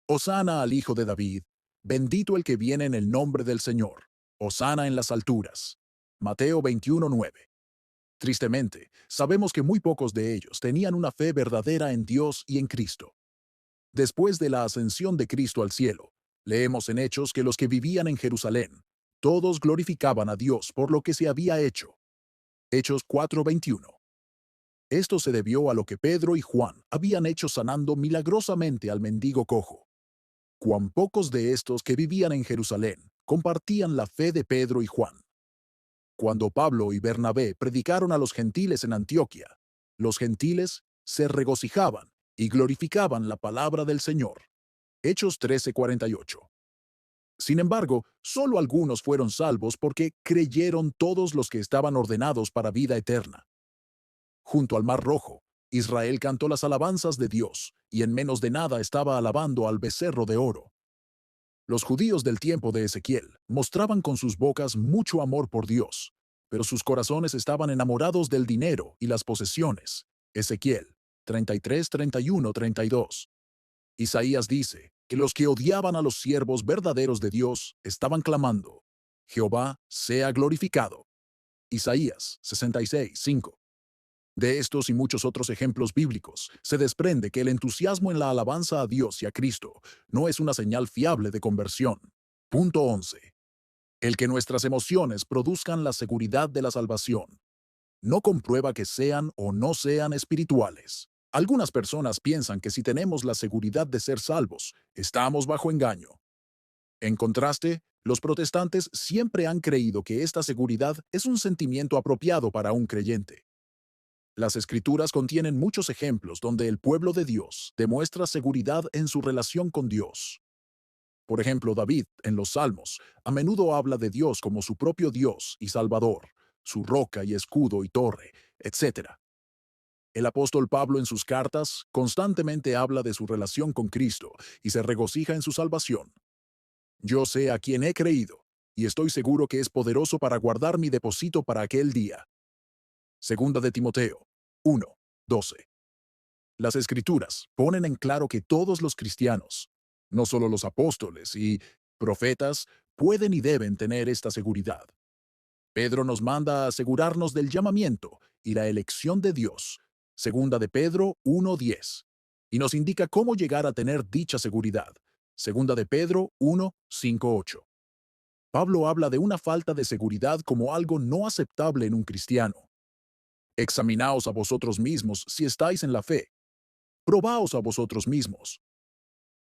Hosana al Hijo de David, bendito el que viene en el nombre del Señor. Hosana en las alturas. Mateo 21:9. Tristemente, sabemos que muy pocos de ellos tenían una fe verdadera en Dios y en Cristo. Después de la ascensión de Cristo al cielo, leemos en Hechos que los que vivían en Jerusalén, todos glorificaban a Dios por lo que se había hecho. Hechos 4:21. Esto se debió a lo que Pedro y Juan habían hecho sanando milagrosamente al mendigo cojo. Cuán pocos de estos que vivían en Jerusalén compartían la fe de Pedro y Juan. Cuando Pablo y Bernabé predicaron a los gentiles en Antioquía, los gentiles se regocijaban y glorificaban la palabra del Señor. Hechos 13:48. Sin embargo, solo algunos fueron salvos porque creyeron todos los que estaban ordenados para vida eterna. Junto al Mar Rojo, Israel cantó las alabanzas de Dios, y en menos de nada estaba alabando al becerro de oro. Los judíos del tiempo de Ezequiel mostraban con sus bocas mucho amor por Dios, pero sus corazones estaban enamorados del dinero y las posesiones. Ezequiel 33, 31, 32. Isaías dice que los que odiaban a los siervos verdaderos de Dios estaban clamando: Jehová sea glorificado. Isaías 66, 5. De estos y muchos otros ejemplos bíblicos, se desprende que el entusiasmo en la alabanza a Dios y a Cristo no es una señal fiable de conversión. Punto 11. El que nuestras emociones produzcan la seguridad de la salvación no comprueba que sean o no sean espirituales. Algunas personas piensan que si tenemos la seguridad de ser salvos, estamos bajo engaño. En contraste, los protestantes siempre han creído que esta seguridad es un sentimiento apropiado para un creyente. Las Escrituras contienen muchos ejemplos donde el pueblo de Dios demuestra seguridad en su relación con Dios. Por ejemplo, David, en los Salmos, a menudo habla de Dios como su propio Dios y Salvador, su roca y escudo y torre, etc. El apóstol Pablo en sus cartas constantemente habla de su relación con Cristo y se regocija en su salvación. Yo sé a quien he creído, y estoy seguro que es poderoso para guardar mi depósito para aquel día. Segunda de Timoteo 1, 12. Las Escrituras ponen en claro que todos los cristianos, no solo los apóstoles y profetas, pueden y deben tener esta seguridad. Pedro nos manda a asegurarnos del llamamiento y la elección de Dios, segunda de Pedro 1:10, y nos indica cómo llegar a tener dicha seguridad, segunda de Pedro 1:5-8. Pablo habla de una falta de seguridad como algo no aceptable en un cristiano. Examinaos a vosotros mismos si estáis en la fe. Probaos a vosotros mismos.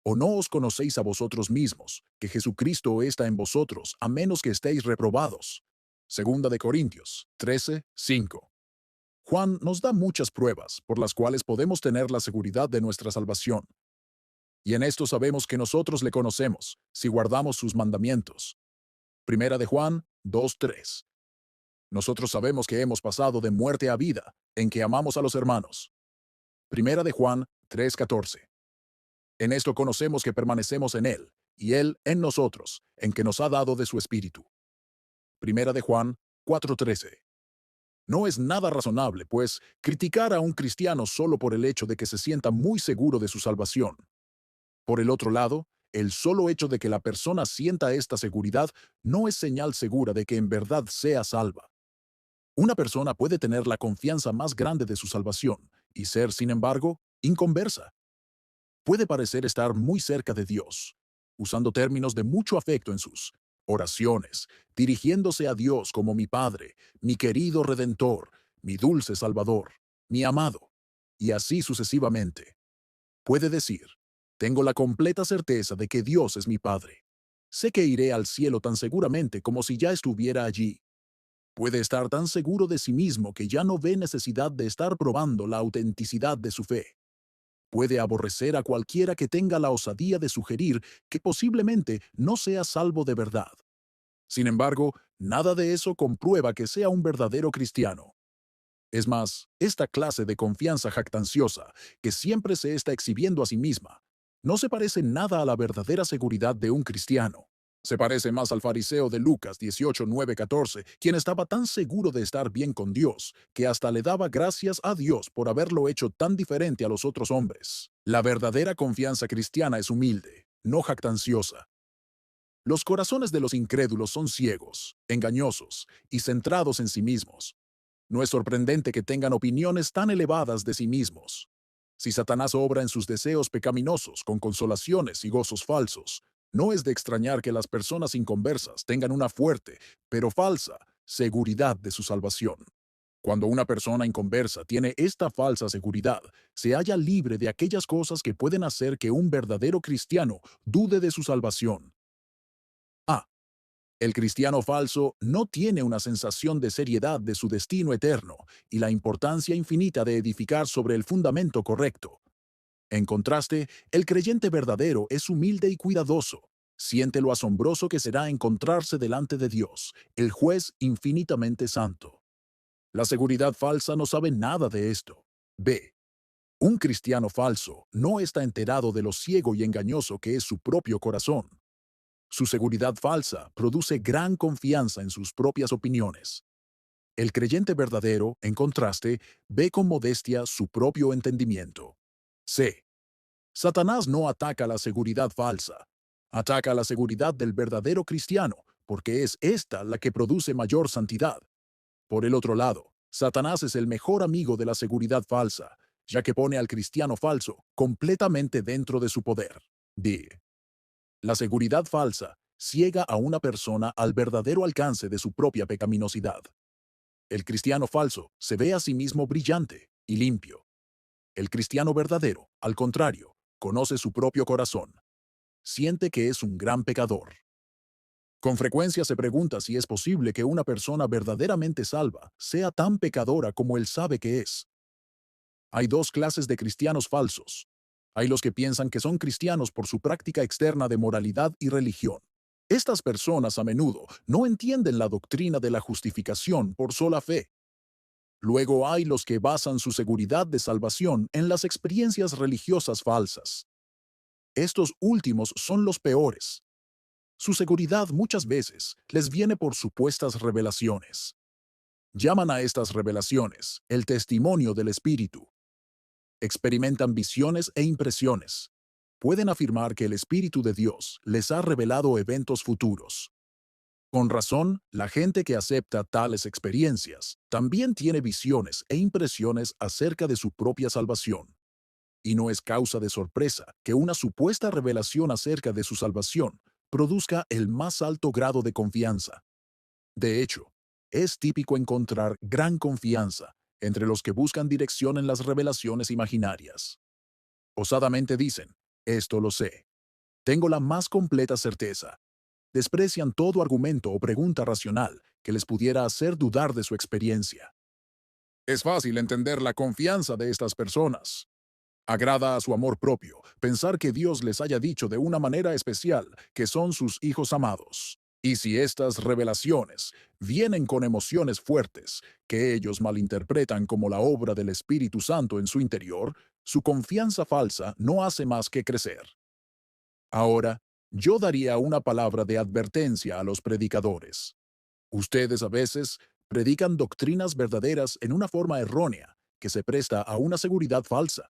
¿O no os conocéis a vosotros mismos, que Jesucristo está en vosotros, a menos que estéis reprobados? Segunda de Corintios 13:5. Juan nos da muchas pruebas por las cuales podemos tener la seguridad de nuestra salvación. Y en esto sabemos que nosotros le conocemos, si guardamos sus mandamientos. Primera de Juan 2:3. Nosotros sabemos que hemos pasado de muerte a vida, en que amamos a los hermanos. Primera de Juan 3:14. En esto conocemos que permanecemos en Él, y Él en nosotros, en que nos ha dado de su Espíritu. Primera de Juan 4:13. No es nada razonable, pues, criticar a un cristiano solo por el hecho de que se sienta muy seguro de su salvación. Por el otro lado, el solo hecho de que la persona sienta esta seguridad no es señal segura de que en verdad sea salva. Una persona puede tener la confianza más grande de su salvación y ser, sin embargo, inconversa. Puede parecer estar muy cerca de Dios, usando términos de mucho afecto en sus oraciones, dirigiéndose a Dios como mi Padre, mi querido Redentor, mi dulce Salvador, mi amado, y así sucesivamente. Puede decir, tengo la completa certeza de que Dios es mi Padre. Sé que iré al cielo tan seguramente como si ya estuviera allí. Puede estar tan seguro de sí mismo que ya no ve necesidad de estar probando la autenticidad de su fe. Puede aborrecer a cualquiera que tenga la osadía de sugerir que posiblemente no sea salvo de verdad. Sin embargo, nada de eso comprueba que sea un verdadero cristiano. Es más, esta clase de confianza jactanciosa, que siempre se está exhibiendo a sí misma, no se parece nada a la verdadera seguridad de un cristiano. Se parece más al fariseo de Lucas 18:9-14, quien estaba tan seguro de estar bien con Dios, que hasta le daba gracias a Dios por haberlo hecho tan diferente a los otros hombres. La verdadera confianza cristiana es humilde, no jactanciosa. Los corazones de los incrédulos son ciegos, engañosos y centrados en sí mismos. No es sorprendente que tengan opiniones tan elevadas de sí mismos. Si Satanás obra en sus deseos pecaminosos con consolaciones y gozos falsos, no es de extrañar que las personas inconversas tengan una fuerte, pero falsa, seguridad de su salvación. Cuando una persona inconversa tiene esta falsa seguridad, se halla libre de aquellas cosas que pueden hacer que un verdadero cristiano dude de su salvación. A. El cristiano falso no tiene una sensación de seriedad de su destino eterno y la importancia infinita de edificar sobre el fundamento correcto. En contraste, el creyente verdadero es humilde y cuidadoso. Siente lo asombroso que será encontrarse delante de Dios, el juez infinitamente santo. La seguridad falsa no sabe nada de esto. B. Un cristiano falso no está enterado de lo ciego y engañoso que es su propio corazón. Su seguridad falsa produce gran confianza en sus propias opiniones. El creyente verdadero, en contraste, ve con modestia su propio entendimiento. C. Satanás no ataca la seguridad falsa. Ataca la seguridad del verdadero cristiano, porque es esta la que produce mayor santidad. Por el otro lado, Satanás es el mejor amigo de la seguridad falsa, ya que pone al cristiano falso completamente dentro de su poder. D. La seguridad falsa ciega a una persona al verdadero alcance de su propia pecaminosidad. El cristiano falso se ve a sí mismo brillante y limpio. El cristiano verdadero, al contrario, conoce su propio corazón. Siente que es un gran pecador. Con frecuencia se pregunta si es posible que una persona verdaderamente salva sea tan pecadora como él sabe que es. Hay dos clases de cristianos falsos. Hay los que piensan que son cristianos por su práctica externa de moralidad y religión. Estas personas a menudo no entienden la doctrina de la justificación por sola fe. Luego hay los que basan su seguridad de salvación en las experiencias religiosas falsas. Estos últimos son los peores. Su seguridad muchas veces les viene por supuestas revelaciones. Llaman a estas revelaciones el testimonio del Espíritu. Experimentan visiones e impresiones. Pueden afirmar que el Espíritu de Dios les ha revelado eventos futuros. Con razón, la gente que acepta tales experiencias también tiene visiones e impresiones acerca de su propia salvación. Y no es causa de sorpresa que una supuesta revelación acerca de su salvación produzca el más alto grado de confianza. De hecho, es típico encontrar gran confianza entre los que buscan dirección en las revelaciones imaginarias. Osadamente dicen, esto lo sé. Tengo la más completa certeza. Desprecian todo argumento o pregunta racional que les pudiera hacer dudar de su experiencia. Es fácil entender la confianza de estas personas. Agrada a su amor propio pensar que Dios les haya dicho de una manera especial que son sus hijos amados. Y si estas revelaciones vienen con emociones fuertes que ellos malinterpretan como la obra del Espíritu Santo en su interior, su confianza falsa no hace más que crecer. Ahora, yo daría una palabra de advertencia a los predicadores. Ustedes a veces predican doctrinas verdaderas en una forma errónea que se presta a una seguridad falsa.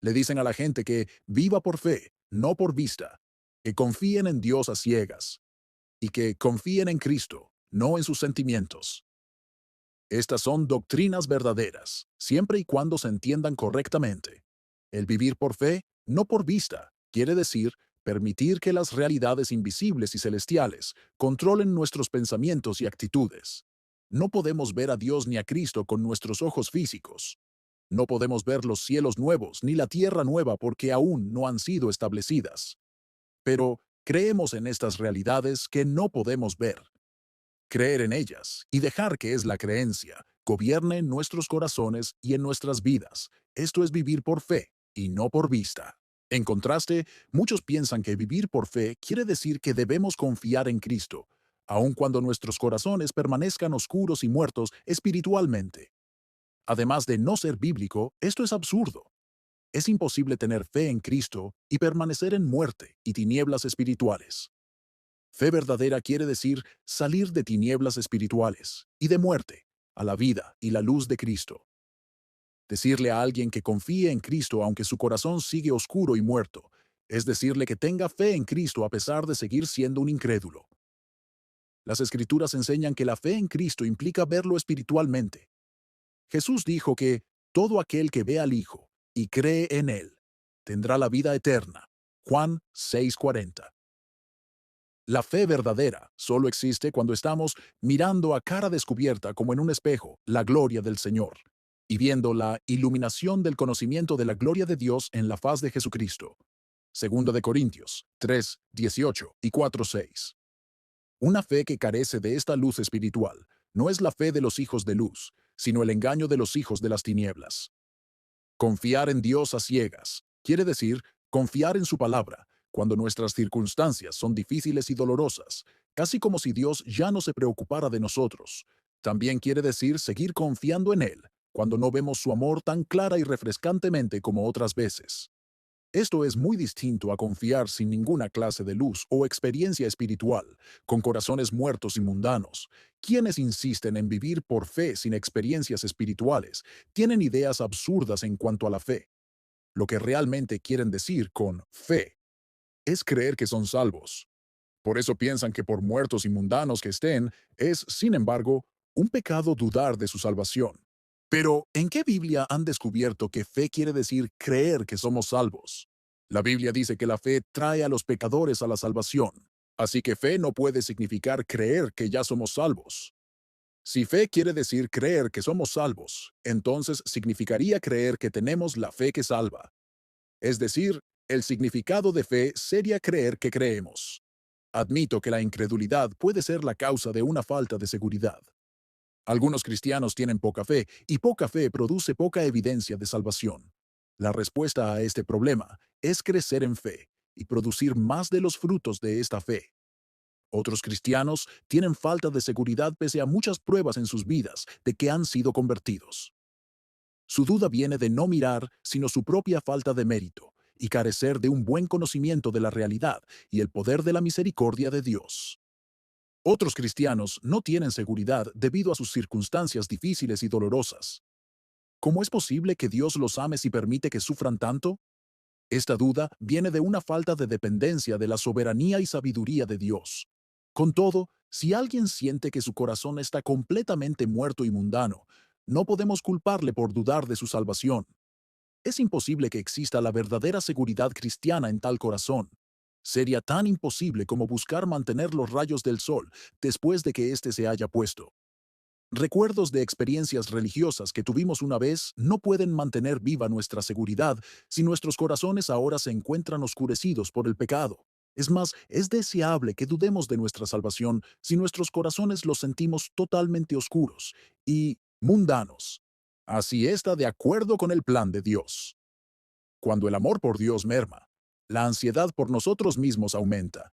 Le dicen a la gente que viva por fe, no por vista, que confíen en Dios a ciegas y que confíen en Cristo, no en sus sentimientos. Estas son doctrinas verdaderas, siempre y cuando se entiendan correctamente. El vivir por fe, no por vista, quiere decir permitir que las realidades invisibles y celestiales controlen nuestros pensamientos y actitudes. No podemos ver a Dios ni a Cristo con nuestros ojos físicos. No podemos ver los cielos nuevos ni la tierra nueva porque aún no han sido establecidas. Pero creemos en estas realidades que no podemos ver. Creer en ellas y dejar que es la creencia gobierne en nuestros corazones y en nuestras vidas. Esto es vivir por fe y no por vista. En contraste, muchos piensan que vivir por fe quiere decir que debemos confiar en Cristo, aun cuando nuestros corazones permanezcan oscuros y muertos espiritualmente. Además de no ser bíblico, esto es absurdo. Es imposible tener fe en Cristo y permanecer en muerte y tinieblas espirituales. Fe verdadera quiere decir salir de tinieblas espirituales y de muerte a la vida y la luz de Cristo. Decirle a alguien que confíe en Cristo aunque su corazón sigue oscuro y muerto, es decirle que tenga fe en Cristo a pesar de seguir siendo un incrédulo. Las Escrituras enseñan que la fe en Cristo implica verlo espiritualmente. Jesús dijo que todo aquel que ve al Hijo y cree en Él tendrá la vida eterna. Juan 6:40. La fe verdadera solo existe cuando estamos mirando a cara descubierta como en un espejo la gloria del Señor y viendo la iluminación del conocimiento de la gloria de Dios en la faz de Jesucristo. Segundo de Corintios 3:18 y 4:6. Una fe que carece de esta luz espiritual no es la fe de los hijos de luz, sino el engaño de los hijos de las tinieblas. Confiar en Dios a ciegas quiere decir confiar en su palabra cuando nuestras circunstancias son difíciles y dolorosas, casi como si Dios ya no se preocupara de nosotros. También quiere decir seguir confiando en Él cuando no vemos su amor tan clara y refrescantemente como otras veces. Esto es muy distinto a confiar sin ninguna clase de luz o experiencia espiritual, con corazones muertos y mundanos. Quienes insisten en vivir por fe sin experiencias espirituales tienen ideas absurdas en cuanto a la fe. Lo que realmente quieren decir con fe es creer que son salvos. Por eso piensan que por muertos y mundanos que estén, es, sin embargo, un pecado dudar de su salvación. Pero, ¿en qué Biblia han descubierto que fe quiere decir creer que somos salvos? La Biblia dice que la fe trae a los pecadores a la salvación, así que fe no puede significar creer que ya somos salvos. Si fe quiere decir creer que somos salvos, entonces significaría creer que tenemos la fe que salva. Es decir, el significado de fe sería creer que creemos. Admito que la incredulidad puede ser la causa de una falta de seguridad. Algunos cristianos tienen poca fe y poca fe produce poca evidencia de salvación. La respuesta a este problema es crecer en fe y producir más de los frutos de esta fe. Otros cristianos tienen falta de seguridad pese a muchas pruebas en sus vidas de que han sido convertidos. Su duda viene de no mirar sino su propia falta de mérito y carecer de un buen conocimiento de la realidad y el poder de la misericordia de Dios. Otros cristianos no tienen seguridad debido a sus circunstancias difíciles y dolorosas. ¿Cómo es posible que Dios los ame si permite que sufran tanto? Esta duda viene de una falta de dependencia de la soberanía y sabiduría de Dios. Con todo, si alguien siente que su corazón está completamente muerto y mundano, no podemos culparle por dudar de su salvación. Es imposible que exista la verdadera seguridad cristiana en tal corazón. Sería tan imposible como buscar mantener los rayos del sol después de que éste se haya puesto. Recuerdos de experiencias religiosas que tuvimos una vez no pueden mantener viva nuestra seguridad si nuestros corazones ahora se encuentran oscurecidos por el pecado. Es más, es deseable que dudemos de nuestra salvación si nuestros corazones los sentimos totalmente oscuros y mundanos. Así está de acuerdo con el plan de Dios. Cuando el amor por Dios merma, la ansiedad por nosotros mismos aumenta.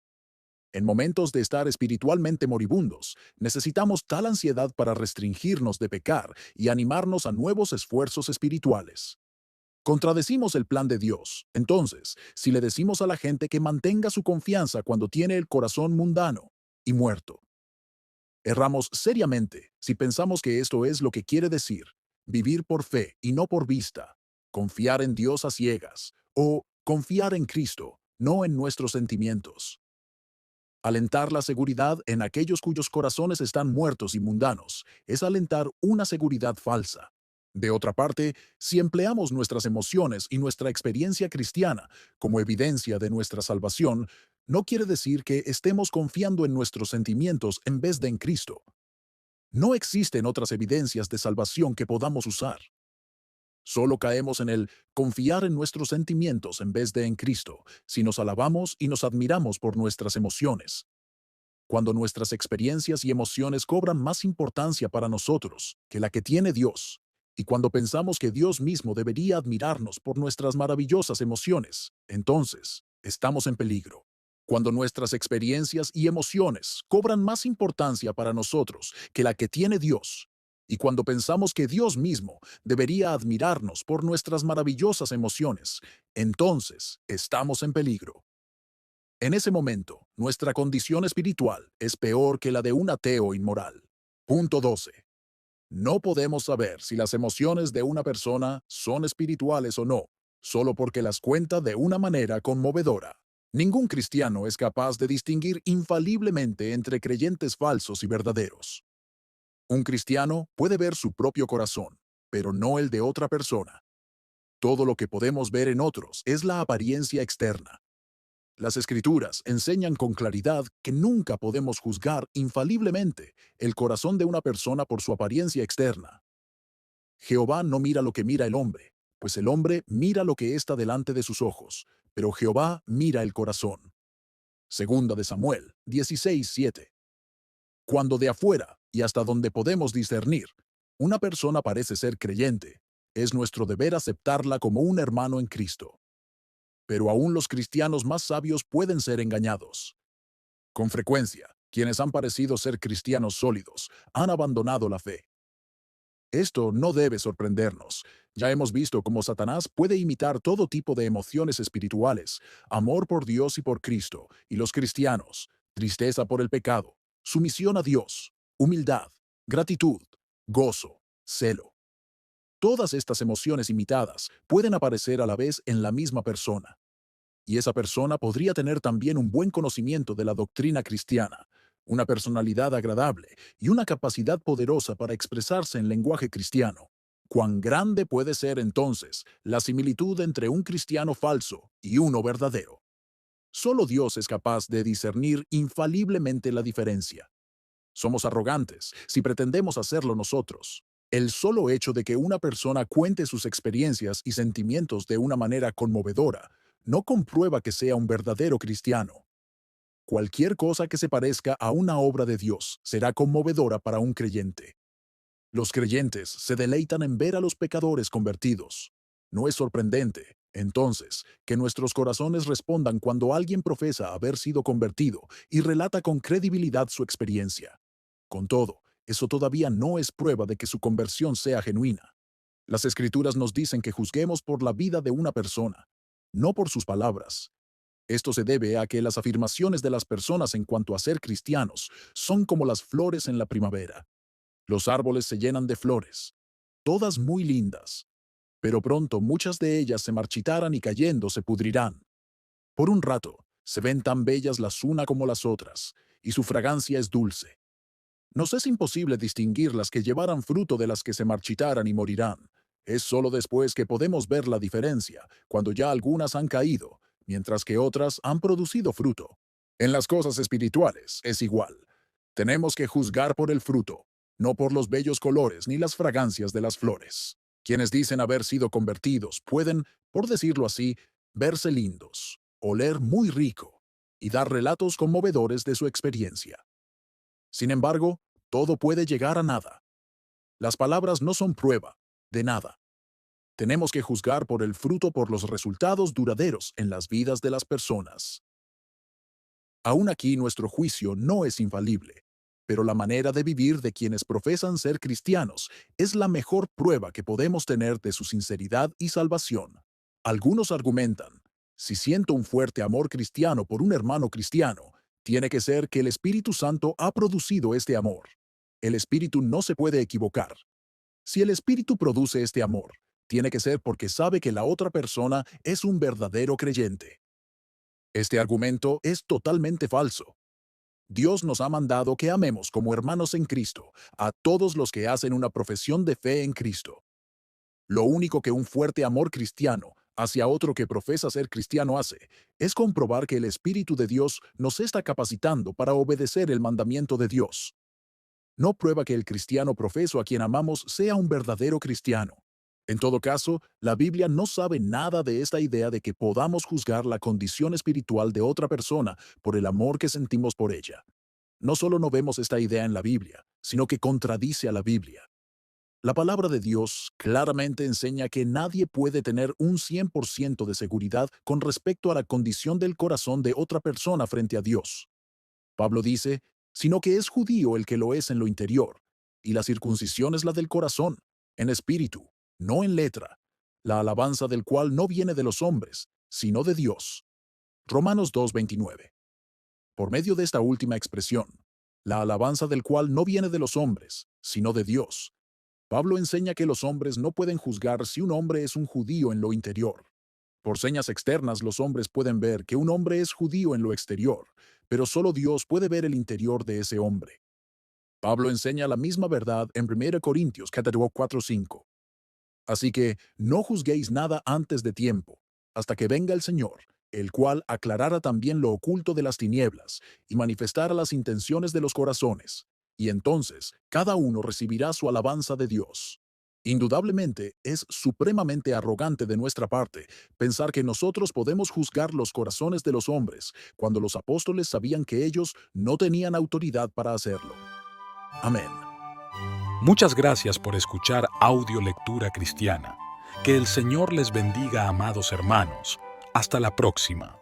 En momentos de estar espiritualmente moribundos, necesitamos tal ansiedad para restringirnos de pecar y animarnos a nuevos esfuerzos espirituales. Contradecimos el plan de Dios, entonces, si le decimos a la gente que mantenga su confianza cuando tiene el corazón mundano y muerto. Erramos seriamente si pensamos que esto es lo que quiere decir vivir por fe y no por vista, confiar en Dios a ciegas o confiar en Cristo, no en nuestros sentimientos. Alentar la seguridad en aquellos cuyos corazones están muertos y mundanos es alentar una seguridad falsa. De otra parte, si empleamos nuestras emociones y nuestra experiencia cristiana como evidencia de nuestra salvación, no quiere decir que estemos confiando en nuestros sentimientos en vez de en Cristo. No existen otras evidencias de salvación que podamos usar. Solo caemos en el confiar en nuestros sentimientos en vez de en Cristo, si nos alabamos y nos admiramos por nuestras emociones. Cuando nuestras experiencias y emociones cobran más importancia para nosotros que la que tiene Dios, y cuando pensamos que Dios mismo debería admirarnos por nuestras maravillosas emociones, entonces estamos en peligro. Cuando nuestras experiencias y emociones cobran más importancia para nosotros que la que tiene Dios, y cuando pensamos que Dios mismo debería admirarnos por nuestras maravillosas emociones, entonces estamos en peligro. En ese momento, nuestra condición espiritual es peor que la de un ateo inmoral. Punto 12. No podemos saber si las emociones de una persona son espirituales o no, solo porque las cuenta de una manera conmovedora. Ningún cristiano es capaz de distinguir infaliblemente entre creyentes falsos y verdaderos. Un cristiano puede ver su propio corazón, pero no el de otra persona. Todo lo que podemos ver en otros es la apariencia externa. Las Escrituras enseñan con claridad que nunca podemos juzgar infaliblemente el corazón de una persona por su apariencia externa. Jehová no mira lo que mira el hombre, pues el hombre mira lo que está delante de sus ojos, pero Jehová mira el corazón. Segunda de Samuel 16:7. Cuando de afuera y hasta donde podemos discernir, una persona parece ser creyente, es nuestro deber aceptarla como un hermano en Cristo. Pero aún los cristianos más sabios pueden ser engañados. Con frecuencia, quienes han parecido ser cristianos sólidos han abandonado la fe. Esto no debe sorprendernos. Ya hemos visto cómo Satanás puede imitar todo tipo de emociones espirituales, amor por Dios y por Cristo, y los cristianos, tristeza por el pecado, sumisión a Dios, humildad, gratitud, gozo, celo. Todas estas emociones imitadas pueden aparecer a la vez en la misma persona. Y esa persona podría tener también un buen conocimiento de la doctrina cristiana, una personalidad agradable y una capacidad poderosa para expresarse en lenguaje cristiano. ¿Cuán grande puede ser entonces la similitud entre un cristiano falso y uno verdadero? Solo Dios es capaz de discernir infaliblemente la diferencia. Somos arrogantes si pretendemos hacerlo nosotros. El solo hecho de que una persona cuente sus experiencias y sentimientos de una manera conmovedora no comprueba que sea un verdadero cristiano. Cualquier cosa que se parezca a una obra de Dios será conmovedora para un creyente. Los creyentes se deleitan en ver a los pecadores convertidos. No es sorprendente, entonces, que nuestros corazones respondan cuando alguien profesa haber sido convertido y relata con credibilidad su experiencia. Con todo, eso todavía no es prueba de que su conversión sea genuina. Las Escrituras nos dicen que juzguemos por la vida de una persona, no por sus palabras. Esto se debe a que las afirmaciones de las personas en cuanto a ser cristianos son como las flores en la primavera. Los árboles se llenan de flores, todas muy lindas, pero pronto muchas de ellas se marchitarán y cayendo se pudrirán. Por un rato, se ven tan bellas las una como las otras, y su fragancia es dulce. Nos es imposible distinguir las que llevaran fruto de las que se marchitarán y morirán. Es solo después que podemos ver la diferencia, cuando ya algunas han caído, mientras que otras han producido fruto. En las cosas espirituales es igual. Tenemos que juzgar por el fruto, no por los bellos colores ni las fragancias de las flores. Quienes dicen haber sido convertidos pueden, por decirlo así, verse lindos, oler muy rico y dar relatos conmovedores de su experiencia. Sin embargo, todo puede llegar a nada. Las palabras no son prueba de nada. Tenemos que juzgar por el fruto, por los resultados duraderos en las vidas de las personas. Aún aquí nuestro juicio no es infalible, pero la manera de vivir de quienes profesan ser cristianos es la mejor prueba que podemos tener de su sinceridad y salvación. Algunos argumentan, si siento un fuerte amor cristiano por un hermano cristiano, tiene que ser que el Espíritu Santo ha producido este amor. El Espíritu no se puede equivocar. Si el Espíritu produce este amor, tiene que ser porque sabe que la otra persona es un verdadero creyente. Este argumento es totalmente falso. Dios nos ha mandado que amemos como hermanos en Cristo a todos los que hacen una profesión de fe en Cristo. Lo único que un fuerte amor cristiano hacia otro que profesa ser cristiano hace es comprobar que el Espíritu de Dios nos está capacitando para obedecer el mandamiento de Dios. No prueba que el cristiano profeso a quien amamos sea un verdadero cristiano. En todo caso, la Biblia no sabe nada de esta idea de que podamos juzgar la condición espiritual de otra persona por el amor que sentimos por ella. No solo no vemos esta idea en la Biblia, sino que contradice a la Biblia. La palabra de Dios claramente enseña que nadie puede tener un 100% de seguridad con respecto a la condición del corazón de otra persona frente a Dios. Pablo dice, sino que es judío el que lo es en lo interior, y la circuncisión es la del corazón, en espíritu, no en letra, la alabanza del cual no viene de los hombres, sino de Dios. Romanos 2:29. Por medio de esta última expresión, la alabanza del cual no viene de los hombres, sino de Dios, Pablo enseña que los hombres no pueden juzgar si un hombre es un judío en lo interior. Por señas externas los hombres pueden ver que un hombre es judío en lo exterior, pero solo Dios puede ver el interior de ese hombre. Pablo enseña la misma verdad en 1 Corintios 4:5. Así que no juzguéis nada antes de tiempo, hasta que venga el Señor, el cual aclarará también lo oculto de las tinieblas y manifestará las intenciones de los corazones, y entonces cada uno recibirá su alabanza de Dios. Indudablemente es supremamente arrogante de nuestra parte pensar que nosotros podemos juzgar los corazones de los hombres cuando los apóstoles sabían que ellos no tenían autoridad para hacerlo. Amén. Muchas gracias por escuchar Audio Lectura Cristiana. Que el Señor les bendiga, amados hermanos. Hasta la próxima.